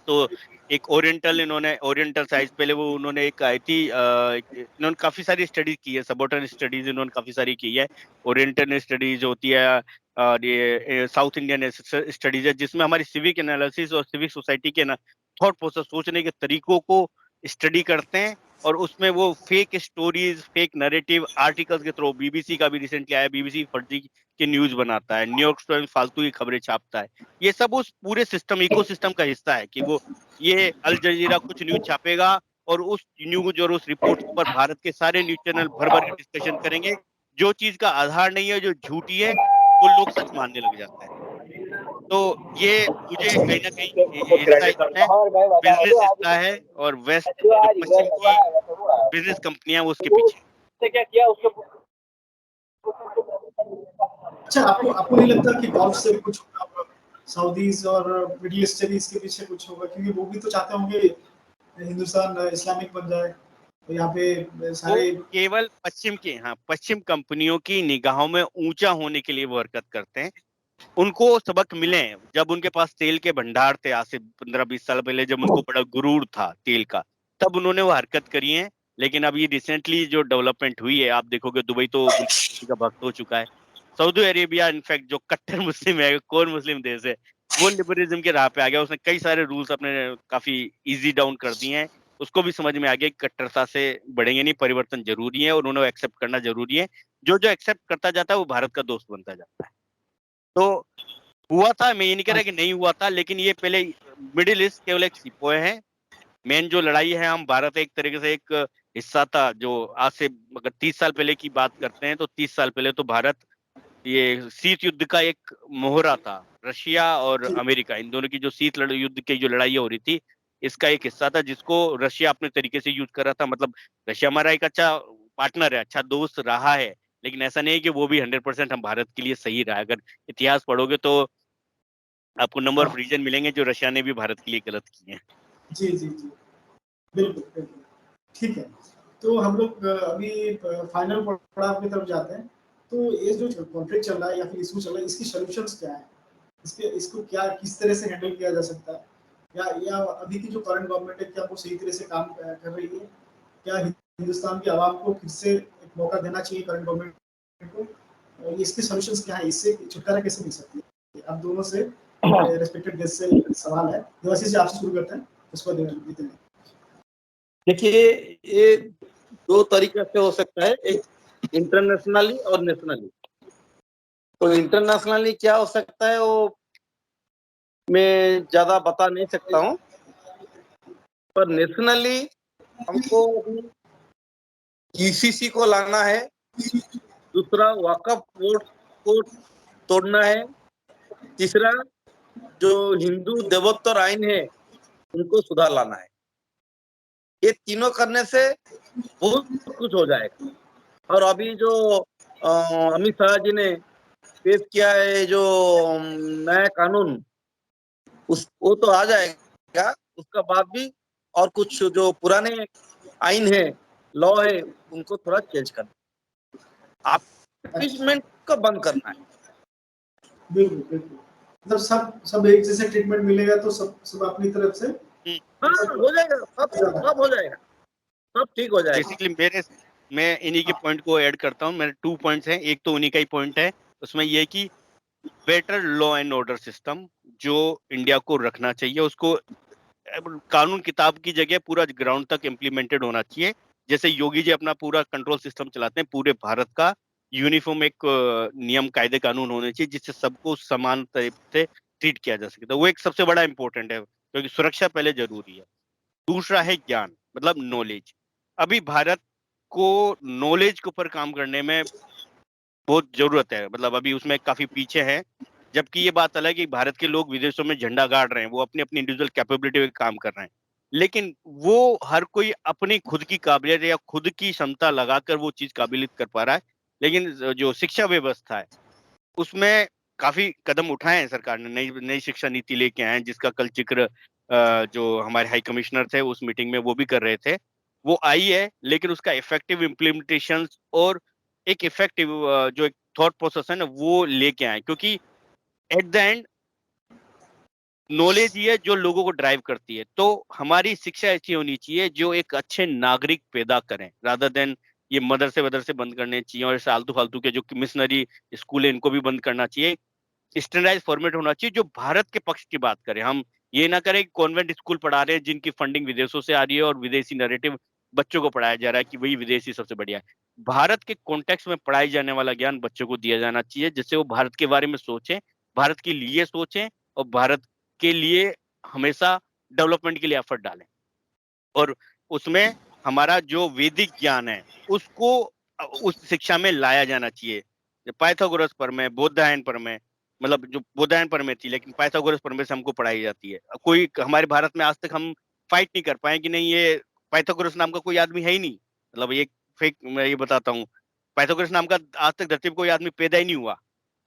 तो एक ओरिएंटल साइज, पहले वो उन्होंने एक आई थी, इन्होंने काफी सारी स्टडीज की है, सबॉर्डन स्टडीज इन्होंने काफी सारी की है। ओरिएंटल स्टडीज होती है और ये साउथ इंडियन स्टडीज है, जिसमें हमारी सिविक एनालिसिस और सिविक सोसाइटी के ना थॉट प्रोसेस, सोचने के तरीकों को स्टडी करते हैं। और उसमें वो fake stories, fake narrative articles के थ्रू, बीबीसी का भी रिसेंटली आया, बीबीसी फर्जी की न्यूज बनाता है, न्यूयॉर्क टाइम्स फालतू की खबरें छापता है। ये सब उस पूरे सिस्टम, इकोसिस्टम का हिस्सा है कि वो ये अल जजीरा कुछ न्यूज छापेगा और उस न्यूज और उस रिपोर्ट के ऊपर भारत के सारे न्यूज चैनल भर भर के डिस्कशन करेंगे। जो चीज का आधार नहीं है, जो झूठी है, वो लोग सच मानने लग जाते हैं। तो ये मुझे कहीं ना कहीं हिस्सा इसमें और भाई बताओ बिजनेस तो आज हिस्सा है, और वेस्ट जो जो आज पश्चिम की इधर बिजनेस कंपनियां वो उसके तो पीछे। उससे क्या किया उसके अच्छा, आपको आपको नहीं लगता कि गल्फ से भी कुछ होगा, सऊदीज और मिडिल ईस्ट से भी इसके पीछे कुछ होगा, क्योंकि वो भी तो चाहते होंगे हिंदुस्तान इस्लामिक बन जाए, तो यहाँ पे वो सारे। केवल पश्चिम कंपनियों की निगाहों में ऊंचा होने के लिए वो हरकत करते हैं। उनको सबक मिले हैं, जब उनके पास तेल के भंडार थे आज से 15-20 साल पहले, जब उनको बड़ा गुरूर था तेल का, तब उन्होंने वो हरकत करी है। लेकिन अब ये रिसेंटली जो डेवलपमेंट हुई है, आप देखोगे दुबई तो का भक्त हो चुका है। सऊदी अरेबिया इनफैक्ट जो कट्टर मुस्लिम है, कोर मुस्लिम देश है, वो लिबरलिज्म के राह पे आ गया। उसने कई सारे रूल्स अपने काफी इजी डाउन कर दिए हैं। उसको भी समझ में आ गया कि कट्टरता से बढ़ेंगे नहीं, परिवर्तन जरूरी है और उन्हें एक्सेप्ट करना जरूरी है। जो जो एक्सेप्ट करता जाता है वो भारत का दोस्त बनता जाता है। तो हुआ था, मैं ये नहीं कह रहा कि नहीं हुआ था, लेकिन ये पहले मिडिल ईस्ट केवल एक सिपोए है। मेन जो लड़ाई है, हम भारत एक तरीके से एक हिस्सा था, जो आज से अगर 30 साल पहले की बात करते हैं तो 30 साल पहले तो भारत ये शीत युद्ध का एक मोहरा था। रशिया और अमेरिका, इन दोनों की जो युद्ध की जो लड़ाई हो रही थी, इसका एक हिस्सा था, जिसको रशिया अपने तरीके से यूज कर रहा था। मतलब रशिया हमारा एक अच्छा पार्टनर है, अच्छा दोस्त रहा है, लेकिन ऐसा नहीं है कि वो भी 100% हम भारत के लिए सही रहा है। अगर इतिहास पढ़ोगे तो आपको नंबर ऑफ रीजन मिलेंगे जो रशिया ने भी भारत के लिए गलत किए हैं। जी जी जी, बिल्कुल बिल्कुल, ठीक है। तो हम लोग अभी फाइनल पड़ाव की तरफ जाते हैं। तो ये जो कॉन्फ्लिक्ट चल रहा है या फिर इशू चल रहा है, इसकी सॉल्यूशंस क्या है? इसको क्या किस तरह से हैंडल किया जा सकता है, या अभी की जो करंट गवर्नमेंट है क्या वो सही तरह से काम कर रही है, क्या हिंदुस्तान की आवाम को फिर से एक मौका देना चाहिए करंट गवर्नमेंट को, इसके सॉल्यूशंस क्या है, इससे छुटकारा कैसे मिल सकती है? आप दोनों से रेस्पेक्टेड गेस्ट से सवाल है, देवाशीष जी आपसे शुरू करते हैं, उसको देते हैं। देखिए, ये दो तरीके से हो सकता है, एक इंटरनेशनली और नेशनली। तो इंटरनेशनली क्या हो सकता है वो मैं ज्यादा बता नहीं सकता हूँ, पर नेशनली हमको यूसीसी को लाना है, दूसरा वक्फ बोर्ड को तोड़ना है, तीसरा जो हिंदू देवोत्तर आइन है उनको सुधार लाना है। ये तीनों करने से बहुत कुछ हो जाएगा। और अभी जो अमित शाह जी ने पेश किया है जो नया कानून, वो तो आ जाएगा, उसका बाद भी और कुछ जो पुराने आइन है, लॉ है, उनको थोड़ा चेंज करना, अपीसमेंट को बंद करना है। बिल्कुल बिल्कुल, मतलब सब एक जैसे ट्रीटमेंट मिलेगा तो सब अपनी तरफ से हाँ, हो जाएगा, सब हो जाएगा, सब ठीक हो जाएगा। बेसिकली मैं इन्हीं के पॉइंट को ऐड करता हूँ। मेरे 2 पॉइंट्स हैं। एक तो उन्हीं का ही पॉइंट है, उसमें ये कि better law and order system जो इंडिया को रखना चाहिए, उसको कानून किताब की जगह पूरा ग्राउंड तक इम्प्लीमेंटेड होना चाहिए। जैसे योगी जी अपना पूरा कंट्रोल सिस्टम चलाते हैं, पूरे भारत का यूनिफॉर्म एक नियम कायदे कानून होने चाहिए जिससे सबको समान तरीके से ट्रीट किया जा सके। तो वो एक सबसे बड़ा इंपॉर्टेंट है, क्योंकि सुरक्षा पहले जरूरी है। दूसरा है ज्ञान, मतलब नॉलेज। अभी भारत को नॉलेज के ऊपर काम करने में बहुत जरूरत है, मतलब अभी उसमें काफी पीछे है। जबकि ये बात अलग है कि भारत के लोग विदेशों में झंडा गाड़ रहे हैं, वो अपनी अपनी इंडिविजुअल कैपेबिलिटी पे काम कर रहे हैं, लेकिन वो हर कोई अपनी खुद की काबिलियत या खुद की क्षमता लगाकर वो चीज काबिलियत कर पा रहा है। लेकिन जो शिक्षा व्यवस्था है उसमें काफी कदम उठाए हैं सरकार ने, नई नई शिक्षा नीति लेके आए हैं, जिसका कल जिक्र जो हमारे हाई कमिश्नर थे उस मीटिंग में वो भी कर रहे थे। वो आई है, लेकिन उसका इफेक्टिव इम्प्लीमेंटेशन और एक इफेक्टिव जो एक थॉट प्रोसेस है ना वो लेके आए, क्योंकि एट द एंड नॉलेज ही है जो लोगों को ड्राइव करती है। तो हमारी शिक्षा ऐसी होनी चाहिए जो एक अच्छे नागरिक पैदा करें, रादर देन ये मदरसे बंद करने चाहिए, और ऐसे आलतू फालतू के जो मिशनरी स्कूल है इनको भी बंद करना चाहिए। स्टैंडर्डाइज फॉर्मेट होना चाहिए जो भारत के पक्ष की बात करे। हम ये ना करें कि कॉन्वेंट स्कूल पढ़ा रहे हैं जिनकी फंडिंग विदेशों से आ रही है और विदेशी नैरेटिव बच्चों को पढ़ाया जा रहा है कि वही विदेशी सबसे बढ़िया है। भारत के कॉन्टेक्स्ट में पढ़ाई जाने वाला ज्ञान बच्चों को दिया जाना चाहिए, जिससे वो भारत के बारे में सोचें, भारत के लिए सोचें और भारत के लिए हमेशा डेवलपमेंट के लिए एफर्ट डालें। और उसमें हमारा जो वैदिक ज्ञान है उसको उस शिक्षा में लाया जाना चाहिए। पाइथागोरस पर में, बौद्धायन पर में, मतलब जो बौद्धायन पर में थी लेकिन पाइथागोरस पर में से हमको पढ़ाई जाती है। कोई हमारे भारत में आज तक हम फाइट नहीं कर पाए कि नहीं ये पाइथागोरस नाम का कोई आदमी है ही नहीं, मतलब ये फेक, मैं ये बताता हूँ, पाइथागोरस नाम का आज तक धरती पर कोई आदमी पैदा ही नहीं हुआ,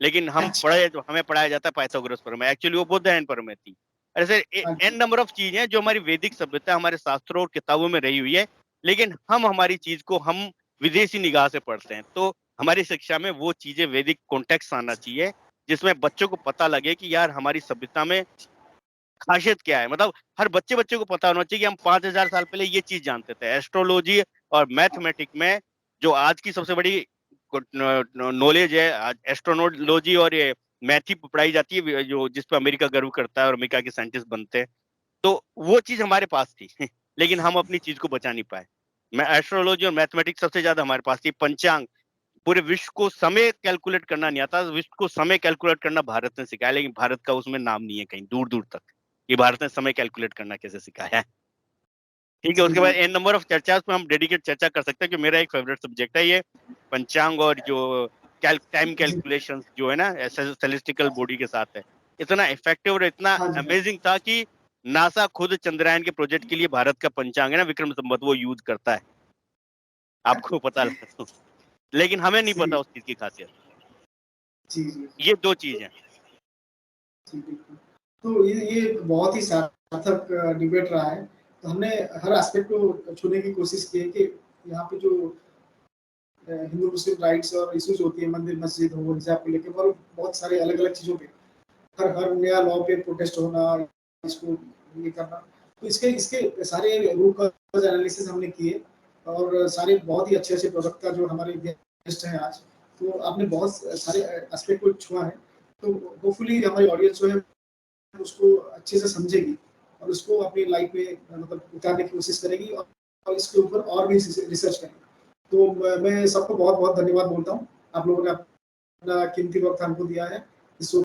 लेकिन हम पढ़े, हमें पढ़ाया जाता है पाइथागोरस पर में, एक्चुअली वो बौद्धायन पर में थी। ऐसे एन नंबर ऑफ चीजें जो हमारी वैदिक सभ्यता हमारे शास्त्रों और किताबों में रही हुई है, लेकिन हम हमारी चीज को हम विदेशी निगाह से पढ़ते हैं। तो हमारी शिक्षा में वो चीजें वैदिक कॉन्टेक्स्ट आना चाहिए जिसमें बच्चों को पता लगे कि यार हमारी सभ्यता में खासियत क्या है। मतलब हर बच्चे को पता होना चाहिए कि हम 5000 साल पहले ये चीज जानते थे। एस्ट्रोलॉजी और मैथमेटिक में जो आज की सबसे बड़ी नॉलेज है, एस्ट्रोनोलॉजी और ये मैथ ही पढ़ाई जाती है, जो जिस पर अमेरिका गर्व करता है और अमेरिका के साइंटिस्ट बनते हैं। तो वो चीज हमारे पास थी लेकिन हम अपनी चीज को बचा नहीं पाए। मैं एस्ट्रोलॉजी और मैथमेटिक्स सबसे ज्यादा हमारे पास थी। पंचांग, पूरे विश्व को समय कैलकुलेट करना नहीं आता, विश्व को समय कैलकुलेट करना भारत ने सिखाया, लेकिन भारत का उसमें नाम नहीं है कहीं दूर दूर तक कि भारत ने समय कैलकुलेट करना कैसे सिखाया है। ठीक है, उसके बाद एन नंबर ऑफ चर्चा पे हम डेडिकेट चर्चा कर सकते हैं कि मेरा एक फेवरेट सब्जेक्ट है ये पंचांग और जो टाइम कैलकुलेशन जो है ना सेलेस्टिकल बॉडी के साथ है। इतना इफेक्टिव और इतना अमेजिंग था कि नासा खुद चंद्रयान के प्रोजेक्ट के लिए भारत का पंचांग है ना, विक्रम संवत, वो यूज करता है, आपको पता लगा तो। लेकिन हमें नहीं पता उस चीज की खासियत। ये दो चीज है। तो ये बहुत ही सार्थक डिबेट रहा है। तो हमने हर एस्पेक्ट को छूने की कोशिश की है कि यहाँ पे जो हिंदू मुस्लिम राइट्स और इश्यूज होती है, मंदिर मस्जिद हो, हिजाब को लेकर और बहुत सारे अलग अलग चीज़ों पे, हर नया लॉ पे प्रोटेस्ट होना, इसको ये करना, तो इसके इसके सारे रूट कॉज एनालिसिस हमने किए और सारे बहुत ही अच्छे प्रवक्ता जो हमारे गेस्ट हैं आज, तो आपने बहुत सारे एस्पेक्ट को छुआ है, तो होपफुली हमारी ऑडियंस जो है उसको अच्छे से समझेगी और उसको अपनी लाइफ में मतलब उतारने की कोशिश करेगी और इसके ऊपर और भी रिसर्च करेगी। तो मैं सबको बहुत बहुत धन्यवाद बोलता हूँ, आप लोगों ने अपना कीमती वक्त हमको दिया है इस